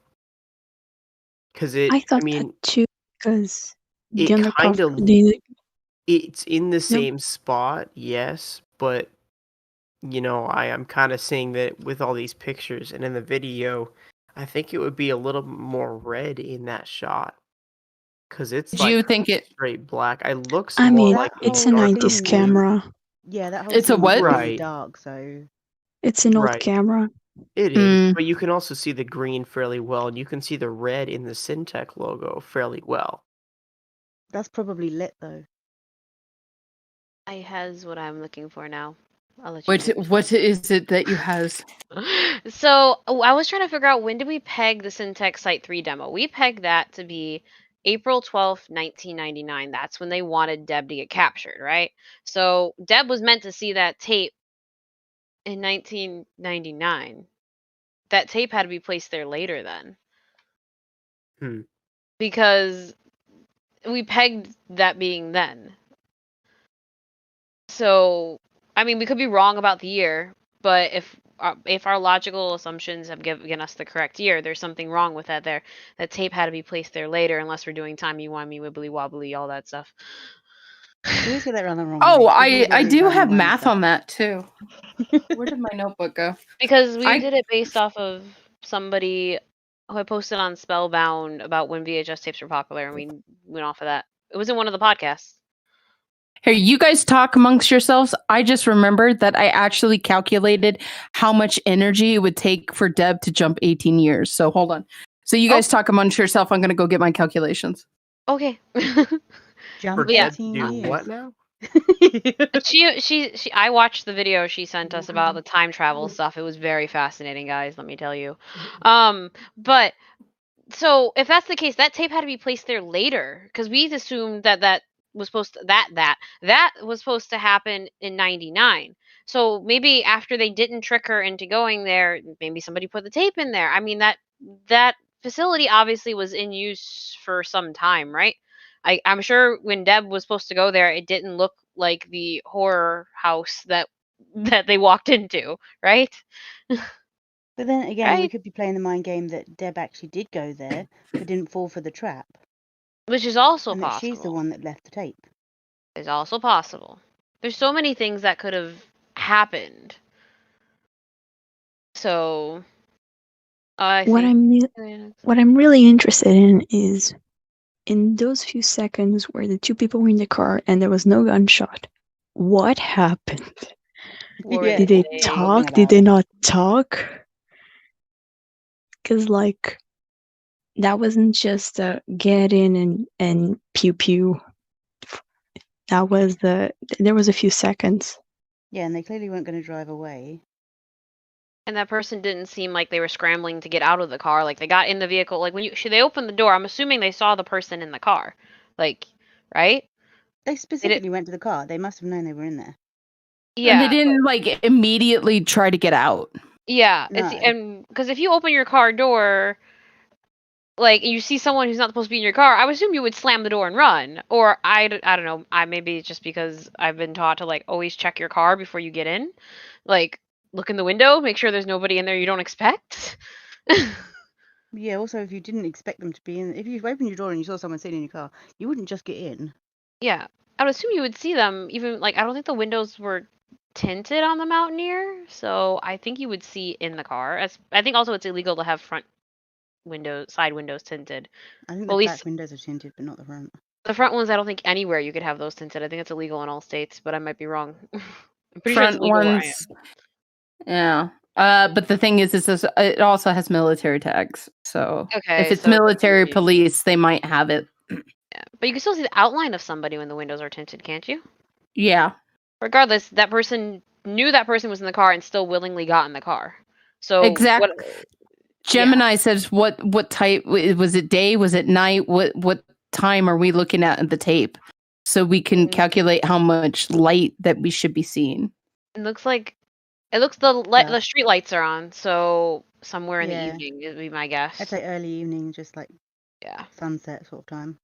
Because I thought that too, because the it undercover, kinda it's in the same spot, yes, but I am kind of seeing that with all these pictures and in the video, I think it would be a little more red in that shot. Because it's Do you like think it? straight black. It looks I more mean, like it's a whole darker 90s scene- blue. camera. Yeah, that whole It's a scene what? was really Right. dark, so It's an old Right. camera. It is, Mm. but you can also see the green fairly well, and you can see the red in the Syntec logo fairly well. that's probably lit though. I has what I'm looking for now. I'll let you. What is it that you has? So I was trying to figure out when did we peg the Syntec Site 3 demo? We pegged that to be April 12th, 1999. That's when they wanted Deb to get captured, right? So Deb was meant to see that tape in 1999. That tape had to be placed there later then. Because we pegged that being then. So, I mean, we could be wrong about the year, but if our logical assumptions have given us the correct year, there's something wrong with that there. That tape had to be placed there later, unless we're doing timey-wimey, wibbly-wobbly, all that stuff. We always get that around the wrong Oh, way. I do have math on that too. Where did my notebook go? Because we I- did it based off of somebody who I posted on Spellbound about when VHS tapes were popular, and we went off of that. It was in one of the podcasts. Here, you guys talk amongst yourselves. I just remembered that I actually calculated how much energy it would take for Deb to jump 18 years. So hold on. So you guys talk amongst yourself. I'm going to go get my calculations. Okay. Jump yeah, 18 do years. what now? she I watched the video she sent us about the time travel stuff. It was very fascinating, guys, let me tell you. But so if that's the case, that tape had to be placed there later, because we assumed that was supposed to, that was supposed to happen in 99. So maybe after they didn't trick her into going there, maybe somebody put the tape in there. I mean, that facility obviously was in use for some time, right? I'm sure when Deb was supposed to go there, it didn't look like the horror house that they walked into, right? But then again, we Right. could be playing the mind game that Deb actually did go there, but didn't fall for the trap. Which is also And that possible. she's the one that left the tape. Is also possible. There's so many things that could have happened. So, I What think I'm really interested in is in those few seconds where the two people were in the car and there was no gunshot. What happened? Yeah. Did they Hey. talk? Did they not talk? Because like that wasn't just a get in and pew pew. That was there was a few seconds. Yeah, and they clearly weren't going to drive away. And that person didn't seem like they were scrambling to get out of the car. Like they got in the vehicle. Like when they opened the door, I'm assuming they saw the person in the car. Like, right? They specifically went to the car. They must have known they were in there. Yeah. And they didn't like immediately try to get out. Yeah. No. And because if you open your car door, like you see someone who's not supposed to be in your car, I would assume you would slam the door and run. Or I don't know. Maybe it's just because I've been taught to like always check your car before you get in. Like look in the window, make sure there's nobody in there you don't expect. Yeah, also, if you didn't expect them to be in, if you opened your door and you saw someone sitting in your car, you wouldn't just get in. Yeah, I would assume you would see them. Even like I don't think the windows were tinted on the Mountaineer, so I think you would see in the car. I think also it's illegal to have side windows tinted. I think Well, the at back least windows are tinted, but not the front. the front ones, I don't think anywhere you could have those tinted. I think it's illegal in all states, but I might be wrong. I'm pretty sure it's Front illegal where I am. ones. Yeah. But the thing is it also has military tags. So Okay, if it's so military maybe- police, they might have it. Yeah, but you can still see the outline of somebody when the windows are tinted, can't you? Yeah. Regardless, that person knew that person was in the car and still willingly got in the car. So Exactly. Gemini says what type was it, day, was it night, what time are we looking at in the tape, so we can calculate how much light that we should be seeing. It looks the street lights are on, so somewhere in the evening would be my guess. I'd say early evening, just like sunset sort of time.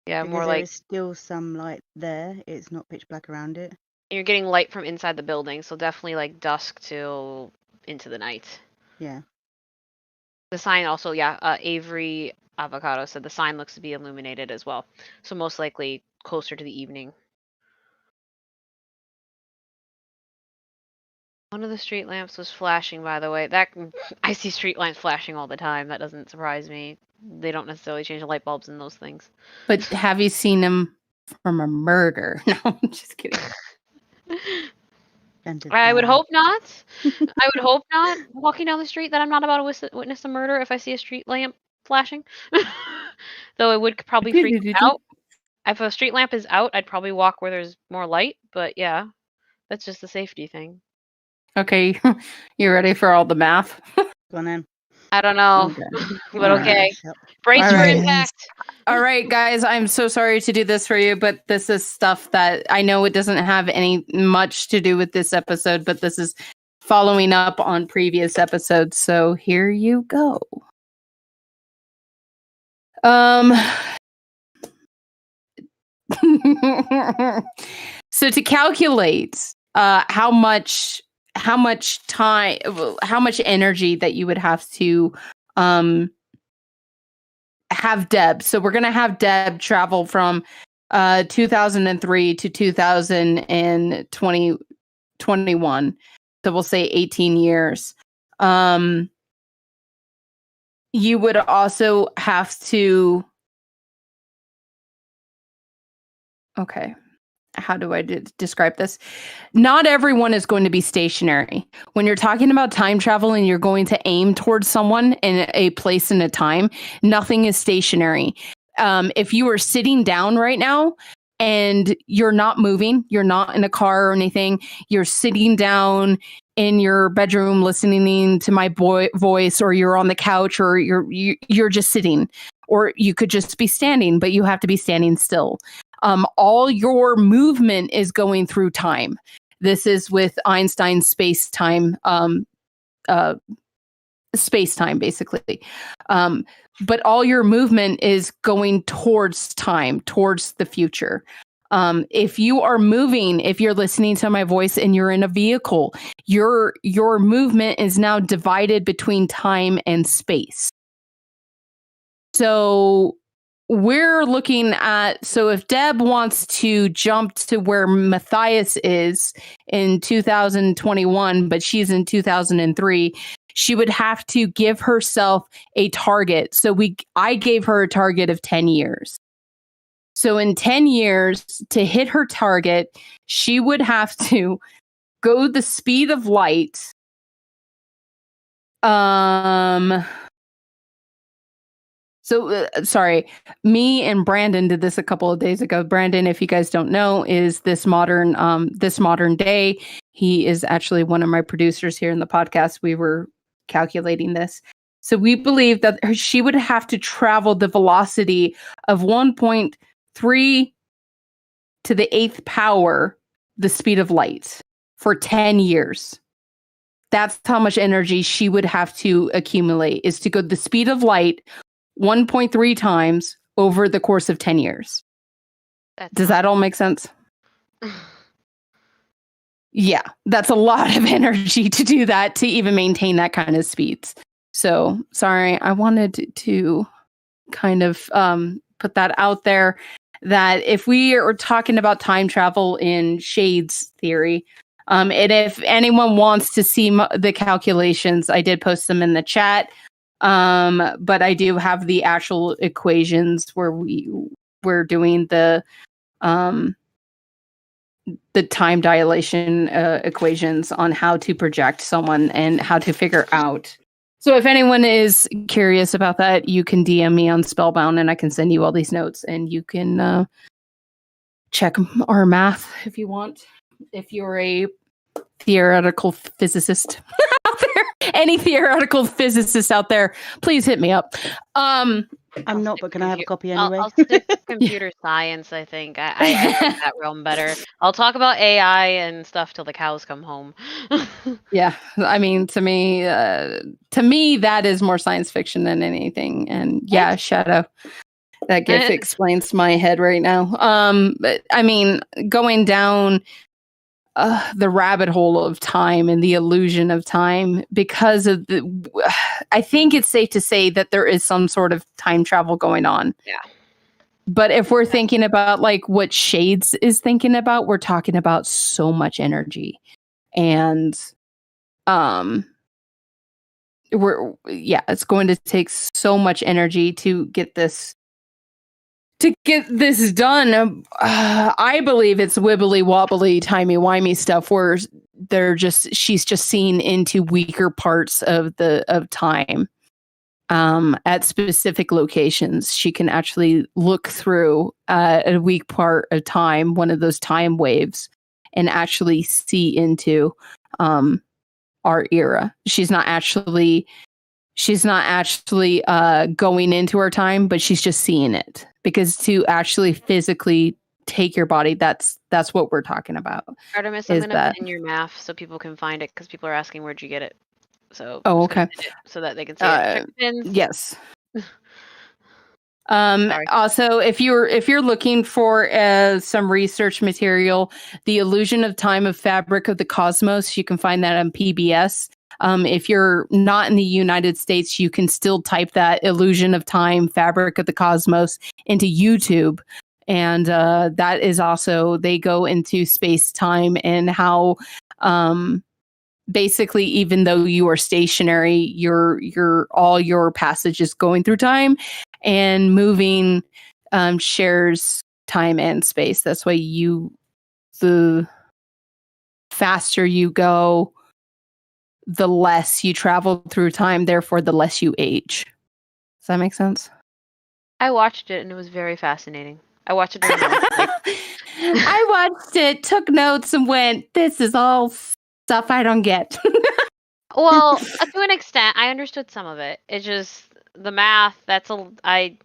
Yeah, because more there like is still some light there. It's not pitch black around it. you're getting light from inside the building, so definitely like dusk till into the night. Yeah. The sign also, Avery Avocado said the sign looks to be illuminated as well, so most likely closer to the evening. One of the street lamps was flashing, by the way. I see street lamps flashing all the time. That doesn't surprise me. They don't necessarily change the light bulbs in those things. But have you seen them from a murder? No, I'm just kidding. I would hope not. I would hope not. Walking down the street, that I'm not about to witness a murder if I see a street lamp flashing. Though it would probably freak me out. If a street lamp is out, I'd probably walk where there's more light. But yeah, that's just a safety thing. Okay, you ready for all the math? Go on then. I don't know, but okay. Brace for impact. All right, guys, I'm so sorry to do this for you, but this is stuff that I know it doesn't have any much to do with this episode, but this is following up on previous episodes. So here you go. So to calculate how much time, how much energy that you would have to have Deb. So we're going to have Deb travel from 2003 to 2021. So we'll say 18 years. You would also have to... Okay. How do I describe this? Not everyone is going to be stationary. When you're talking about time travel and you're going to aim towards someone in a place and a time, nothing is stationary. If you are sitting down right now and you're not moving, you're not in a car or anything, you're sitting down in your bedroom listening to my voice, or you're on the couch, or you're just sitting, or you could just be standing, but you have to be standing still. All your movement is going through time. This is with Einstein's space-time, basically. But all your movement is going towards time, towards the future. If you are moving, if you're listening to my voice and you're in a vehicle, your movement is now divided between time and space. So we're looking at, so if Deb wants to jump to where Matthias is in 2021, but she's in 2003, she would have to give herself a target. So I gave her a target of 10 years. So in 10 years, to hit her target, she would have to go the speed of light. Sorry, me and Brandon did this a couple of days ago. Brandon, if you guys don't know, is this modern day. He is actually one of my producers here in the podcast. We were calculating this. So we believe that she would have to travel the velocity of 1.3 to the 8th power, the speed of light, for 10 years. That's how much energy she would have to accumulate, is to go the speed of light 1.3 times over the course of 10 years. Does that all make sense? Yeah, that's a lot of energy to do that, to even maintain that kind of speeds. So, sorry, I wanted to kind of put that out there, that if we are talking about time travel in Shade's theory, and if anyone wants to see the calculations, I did post them in the chat. But I do have the actual equations where we're doing the time dilation equations on how to project someone and how to figure out. So if anyone is curious about that, you can DM me on Spellbound and I can send you all these notes, and you can check our math if you want. If you're a theoretical physicist out there, any theoretical physicsts out there, please hit me up. I'm not, but can I have a copy anyway? I'll stick to computer science, I think. I like that realm better. I'll talk about AI and stuff till the cows come home. Yeah, I mean, to me, that is more science fiction than anything. And yeah, Shadow. That gif explains my head right now. But I mean, going down the rabbit hole of time and the illusion of time, because of I think it's safe to say that there is some sort of time travel going on. Yeah. But if we're thinking about like what Shades is thinking about, we're talking about so much energy. And it's going to take so much energy to get this done. I believe it's wibbly wobbly, timey wimey stuff where she's just seen into weaker parts of time. At specific locations, she can actually look through a weak part of time, one of those time waves, and actually see into our era. She's not actually going into our time, but she's just seeing it. Because to actually physically take your body, that's what we're talking about. Artemis, I'm going to pin your math so people can find it, because people are asking where'd you get it. So okay, so that they can see it. Yes. Also, if you're looking for some research material, The Illusion of Time of Fabric of the Cosmos, you can find that on PBS. If you're not in the United States, you can still type that Illusion of Time, Fabric of the Cosmos into YouTube, And that is also, they go into space-time and how basically, even though you are stationary, your all your passage is going through time, and moving shares time and space. That's why the faster you go, the less you travel through time, therefore the less you age. Does that make sense? I watched it and it was very fascinating. I watched it during the I watched it, took notes, and went, this is all stuff I don't get. Well, to an extent, I understood some of it. It's just the math. I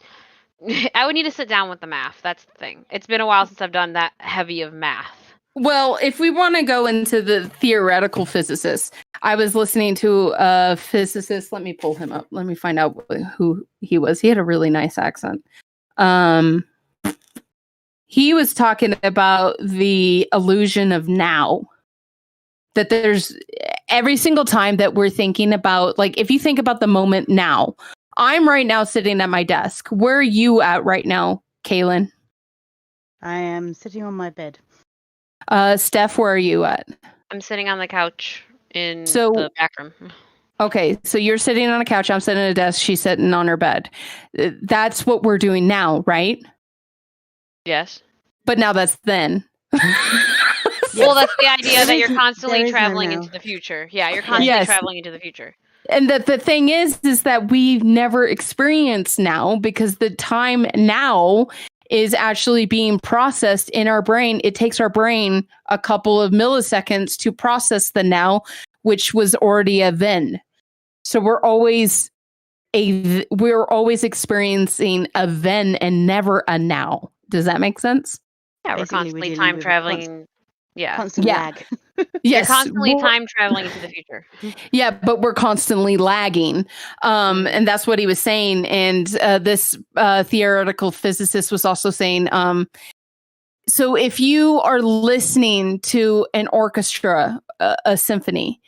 would need to sit down with the math. That's the thing. It's been a while since I've done that heavy of math. Well, if we want to go into the theoretical physicists, I was listening to a physicist. Let me pull him up. Let me find out who he was. He had a really nice accent. He was talking about the illusion of now. That there's every single time that we're thinking about, like, if you think about the moment now, I'm right now sitting at my desk. Where are you at right now, Kaylin? I am sitting on my bed. Steph, where are you at? I'm sitting on the couch in So- the back room. Okay, so you're sitting on a couch, I'm sitting at a desk, she's sitting on her bed. That's what we're doing now, right? Yes. But now that's then. Well, that's the idea that you're There constantly is no traveling now. into the future. Yeah, you're constantly Yes. traveling into the future. And the thing is that we never experience now, because the time now is actually being processed in our brain. It takes our brain a couple of milliseconds to process the now, which was already a then. So we're always experiencing a then and never a now. Does that make sense? Yeah, we're Basically, we're constantly dealing time with traveling. Yeah. Constant Yeah. lag. You're Yes. constantly well- time traveling into the future. Yeah, but we're constantly lagging. And that's what he was saying. And this theoretical physicist was also saying, so if you are listening to an orchestra, a symphony,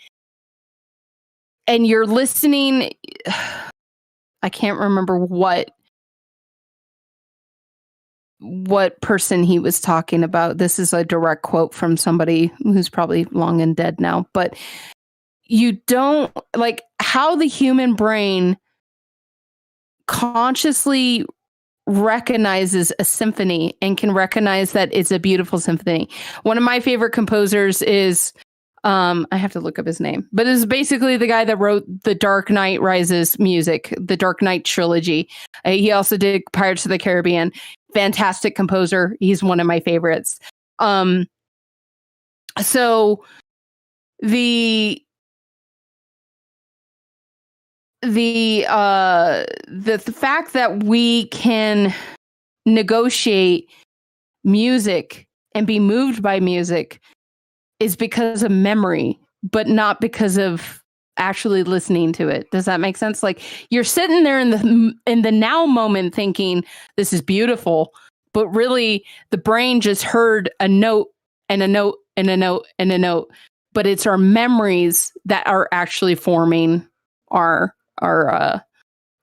and you're listening, I can't remember what person he was talking about. This is a direct quote from somebody who's probably long and dead now, but you don't like how the human brain consciously recognizes a symphony and can recognize that it's a beautiful symphony. One of my favorite composers is I have to look up his name, but it's basically the guy that wrote the Dark Knight Rises music, the Dark Knight trilogy. He also did Pirates of the Caribbean. Fantastic composer. He's one of my favorites. So the fact that we can negotiate music and be moved by music is because of memory, but not because of actually listening to it. Does that make sense? Like, you're sitting there in the now moment thinking this is beautiful, but really the brain just heard a note and a note and a note and a note, but it's our memories that are actually forming our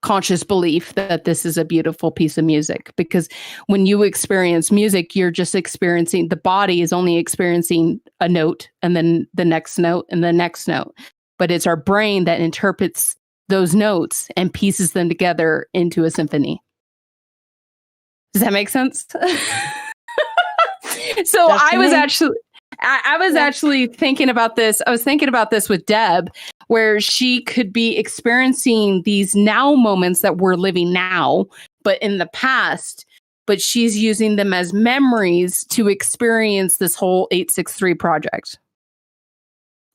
conscious belief that this is a beautiful piece of music. Because when you experience music, you're just experiencing, the body is only experiencing a note and then the next note and the next note. But it's our brain that interprets those notes and pieces them together into a symphony. Does that make sense? So I was actually thinking about this. I was thinking about this with Deb, where she could be experiencing these now moments that we're living now, but in the past, but she's using them as memories to experience this whole 863 project.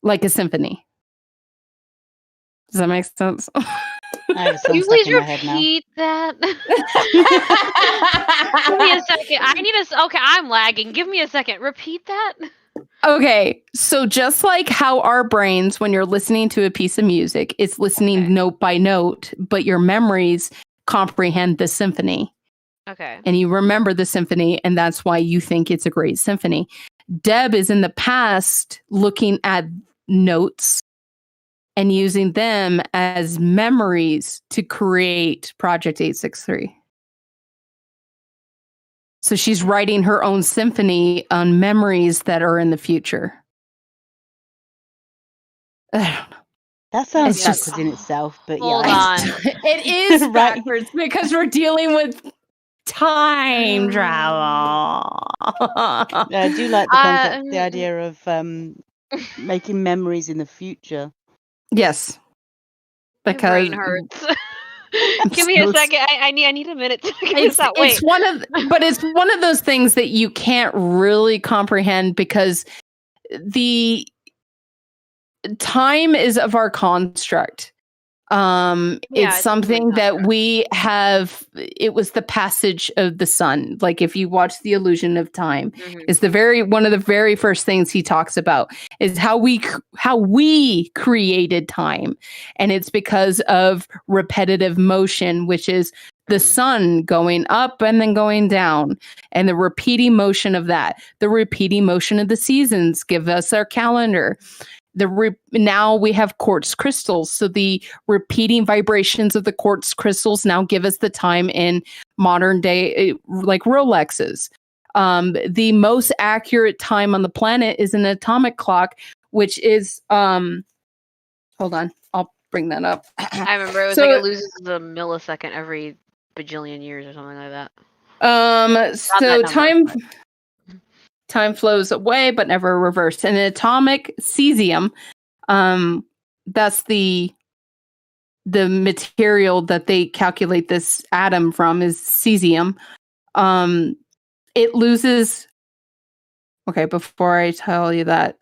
Like a symphony. Does that make sense? I have a song Can you stuck please in my head now. repeat that? Give me a second. Okay, I'm lagging. Give me a second. Repeat that. Okay, so just like how our brains, when you're listening to a piece of music, it's listening note by note, but your memories comprehend the symphony. Okay. And you remember the symphony, and that's why you think it's a great symphony. Deb is in the past looking at notes and using them as memories to create Project 863. So she's writing her own symphony on memories that are in the future. I don't know. That sounds It's just- backwards in itself, but Hold yeah. on. It is Right. backwards because we're dealing with time travel. Yeah, I do like the concept, the idea of making memories in the future. Yes. My Because brain hurts. Give me a second. I need a minute to figure this out. Wait. it's one of those things that you can't really comprehend because the time is of our construct. It's something that we have. It was the passage of the sun. Like if you watch The Illusion of Time, is one of the very first things he talks about is how we created time, and it's because of repetitive motion, which is the sun going up and then going down, and the repeating motion of that. The repeating motion of the seasons give us our calendar. Now we have quartz crystals, so the repeating vibrations of the quartz crystals now give us the time in modern day, like Rolexes. The most accurate time on the planet is an atomic clock, which is hold on, I'll bring that up. I remember it was like it loses a millisecond every bajillion years or something like that. So time flows away, but never reversed. And an atomic cesium, that's the material that they calculate this atom from is cesium. It loses. Okay, before I tell you that,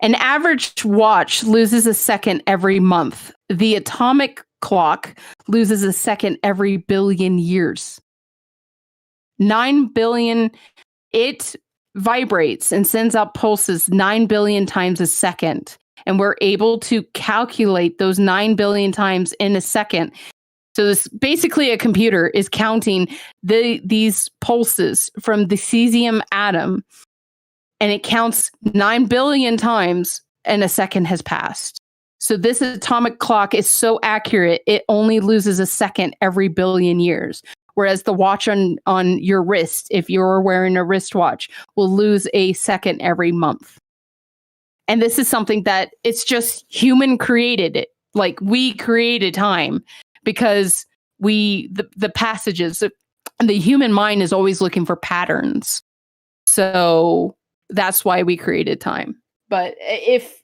an average watch loses a second every month. The atomic clock loses a second every billion years. 9 billion. It vibrates and sends out pulses 9 billion times a second. And we're able to calculate those 9 billion times in a second. So this basically a computer is counting these pulses from the cesium atom, and it counts 9 billion times and a second has passed. So this atomic clock is so accurate, it only loses a second every billion years. Whereas the watch on your wrist, if you're wearing a wristwatch, will lose a second every month. And this is something that it's just human created it. Like we created time because the passages, the human mind is always looking for patterns. So that's why we created time. But if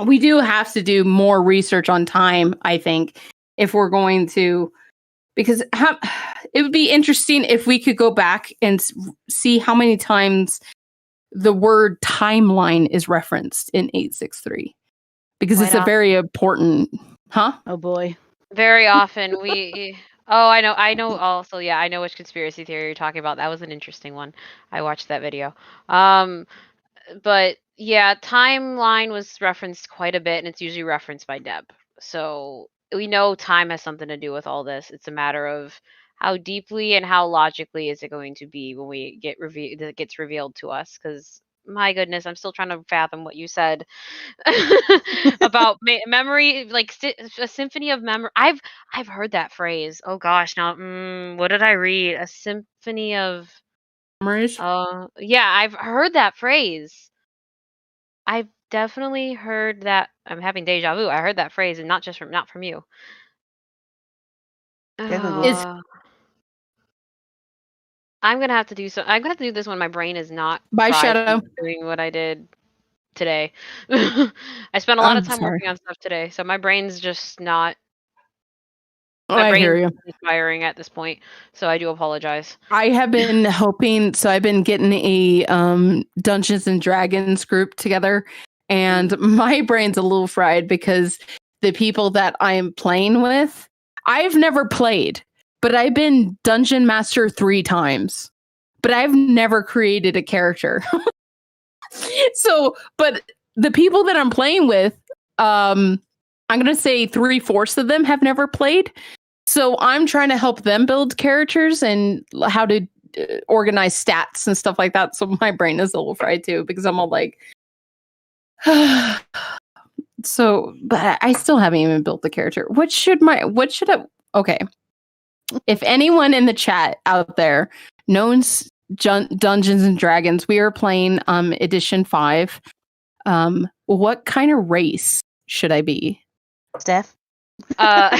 we do have to do more research on time, I think, if we're going to, because it would be interesting if we could go back and see how many times the word timeline is referenced in 863, because it's a very important, Oh boy. Very often I know also, yeah, I know which conspiracy theory you're talking about. That was an interesting one. I watched that video. But yeah, timeline was referenced quite a bit, and it's usually referenced by Deb. So we know time has something to do with all this. It's a matter of how deeply and how logically is it going to be when we that gets revealed to us. Because my goodness, I'm still trying to fathom what you said about memory, like a symphony of memory. I've heard that phrase. Oh gosh, now what did I read? A symphony of memories. Yeah, I've heard that phrase. I've definitely heard that. I'm having deja vu. I heard that phrase, and not from you. Definitely. I'm gonna have to do I'm gonna have to do this when my brain is not By Shadow doing what I did today. I spent a lot of time working on stuff today, so my brain's just not. My brain's hear you. Inspiring at this point, so I do apologize. I have been hoping, so I've been getting a Dungeons and Dragons group together, and my brain's a little fried because the people that I am playing with, I've never played, but I've been Dungeon Master 3 times, but I've never created a character. So, but the people that I'm playing with, I'm going to say 3/4 of them have never played. So I'm trying to help them build characters and how to organize stats and stuff like that. So my brain is a little fried too, because I'm all like, so, but I still haven't even built the character. Okay. if anyone in the chat out there knows Dungeons and Dragons, we are playing edition 5. What kind of race should I be? Steph? Hey,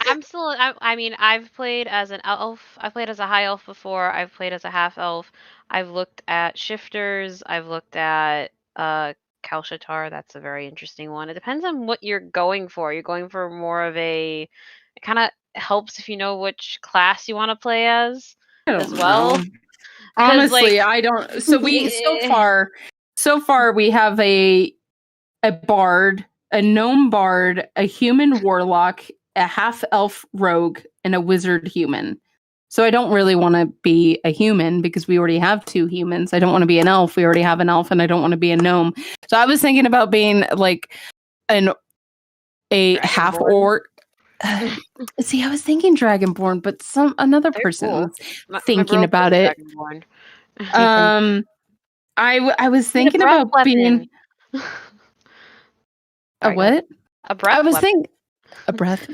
I'm still. I mean, I've played as an elf. I've played as a high elf before. I've played as a half elf. I've looked at shifters. I've looked at Kalshatar. That's a very interesting one. It depends on what you're going for. You're going for more of a. It kind of helps if you know which class you want to play as well. Know. Honestly, I don't. So so far we have a bard, a gnome bard, a human warlock, a half elf rogue, and a wizard human. So I don't really want to be a human because we already have 2 humans. I don't want to be an elf. We already have an elf, and I don't want to be a gnome. So I was thinking about being like a half orc. See, I was thinking Dragonborn, but another person was thinking about it. I was thinking about being a what? A breath. I was thinking a breath.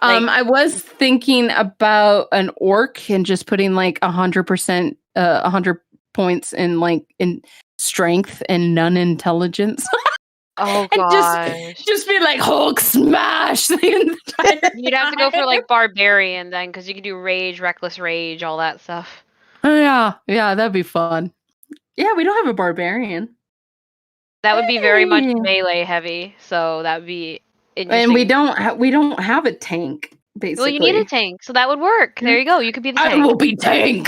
I was thinking about an orc and just putting like 100%, 100 points in strength and none intelligence. Oh and gosh! Just be like Hulk smash the entire You'd have to go for like barbarian then, because you can do rage, reckless rage, all that stuff. Oh yeah, that'd be fun. Yeah, we don't have a barbarian. That would be very much melee heavy, so that would be interesting. And we don't have a tank. Basically, well, you need a tank, so that would work. There you go. You could be the tank. I will be tank.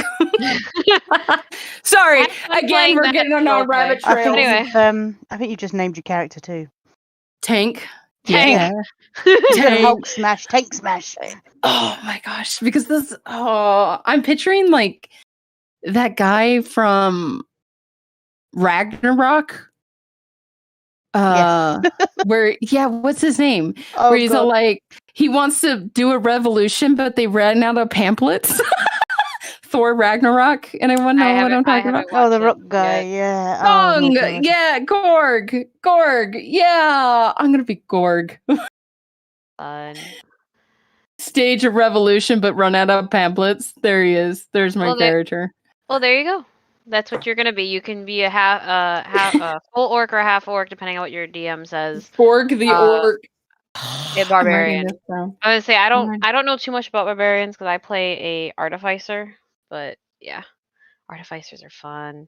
Sorry, again, we're getting on our rabbit trail. I think you just named your character too. Tank. Yeah. Tank. Hulk smash. Tank smash. Oh my gosh! Because I'm picturing like that guy from Ragnarok. What's his name? Where he's all like, he wants to do a revolution, but they ran out of pamphlets. Thor Ragnarok, and I want to know what I'm talking about. Oh, the rock guy, yeah. Yeah, Gorg, yeah. I'm gonna be Gorg. Fun. Stage a revolution, but run out of pamphlets. There he is. There's my character. Well, there you go. That's what you're gonna be. You can be a half full orc or a half orc, depending on what your DM says. Borg the orc. A barbarian. I would say I don't know too much about barbarians because I play a artificer, but yeah, artificers are fun.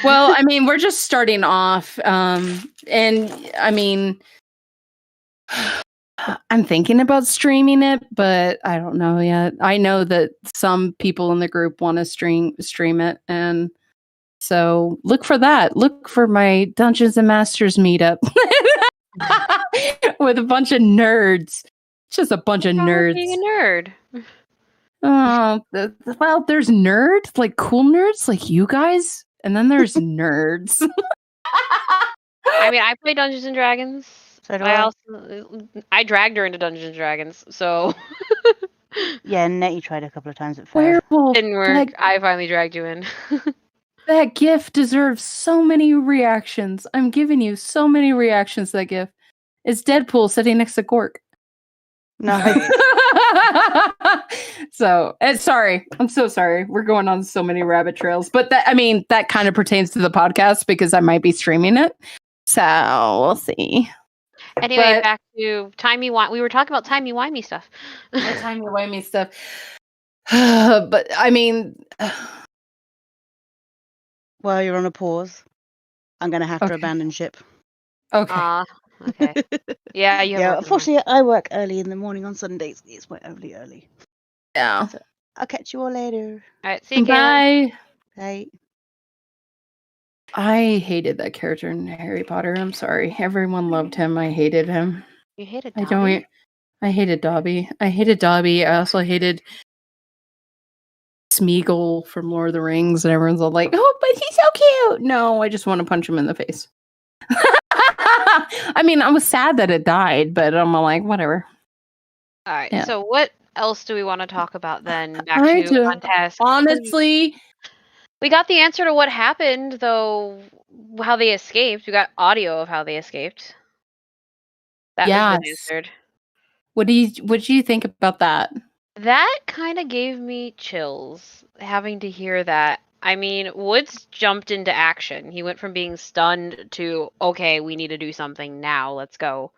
Well, I mean, we're just starting off, and I mean, I'm thinking about streaming it, but I don't know yet. I know that some people in the group want to stream it, and so look for that. Look for my Dungeons and Masters meetup with a bunch of nerds. Just a bunch of nerds. Being a nerd. Oh, well, there's nerds, like cool nerds, like you guys, and then there's nerds. I mean, I play Dungeons and Dragons. So do I dragged her into Dungeons and Dragons, so. Yeah, Nettie tried a couple of times at first. Didn't work. I finally dragged you in. That GIF deserves so many reactions. I'm giving you so many reactions to that GIF. It's Deadpool sitting next to Gork. No. So, sorry. I'm so sorry. We're going on so many rabbit trails. But that kind of pertains to the podcast because I might be streaming it. So, we'll see. Anyway, back to timey-wimey. We were talking about timey-wimey stuff. Timey-wimey stuff. But, I mean... While you're on a pause, I'm going to have to abandon ship. Okay. Okay. Yeah, unfortunately, I work early in the morning on Sundays. It's my only early. Yeah. So I'll catch you all later. All right, see you. Bye. Bye. I hated that character in Harry Potter. I'm sorry. Everyone loved him. I hated him. You hated Dobby? I hated Dobby. I also hated Smeagol from Lord of the Rings, and everyone's all like, "Oh, but he's so cute." No, I just want to punch him in the face. I mean, I was sad that it died, but I'm like, whatever. All right. Yeah. So, what else do we want to talk about then? Back to contest. Honestly, we got the answer to what happened, though. How they escaped. We got audio of how they escaped. That was answered. What do you think about that? That kind of gave me chills having to hear that. I mean, Woods jumped into action. He went from being stunned to, okay, we need to do something now. Let's go.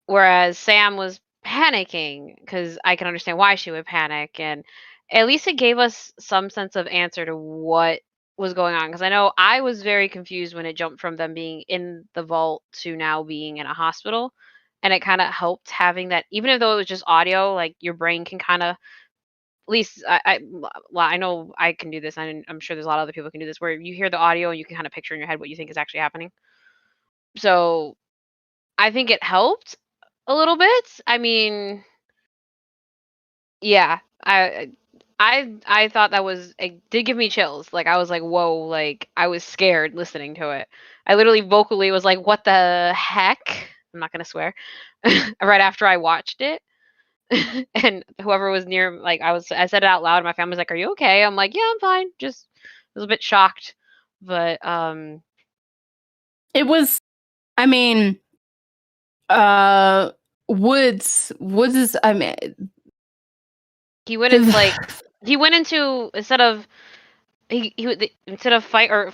Whereas Sam was panicking, because I can understand why she would panic. And at least it gave us some sense of answer to what was going on. Because I know I was very confused when it jumped from them being in the vault to now being in a hospital. And it kind of helped having that, even though it was just audio, like your brain can kind of, at least I know I can do this, and I'm sure there's a lot of other people who can do this, where you hear the audio and you can kind of picture in your head what you think is actually happening. So I think it helped a little bit. I mean, yeah, I thought that was, it did give me chills. Like I was like, whoa, like I was scared listening to it. I literally vocally was like, what the heck? I'm not gonna swear. Right after I watched it. And whoever was near, like I said it out loud, and my family's like, "Are you okay?" I'm like, "Yeah, I'm fine." Just was a bit shocked, but It was, I mean, Woods is, I mean, he went into like he went into instead of fight or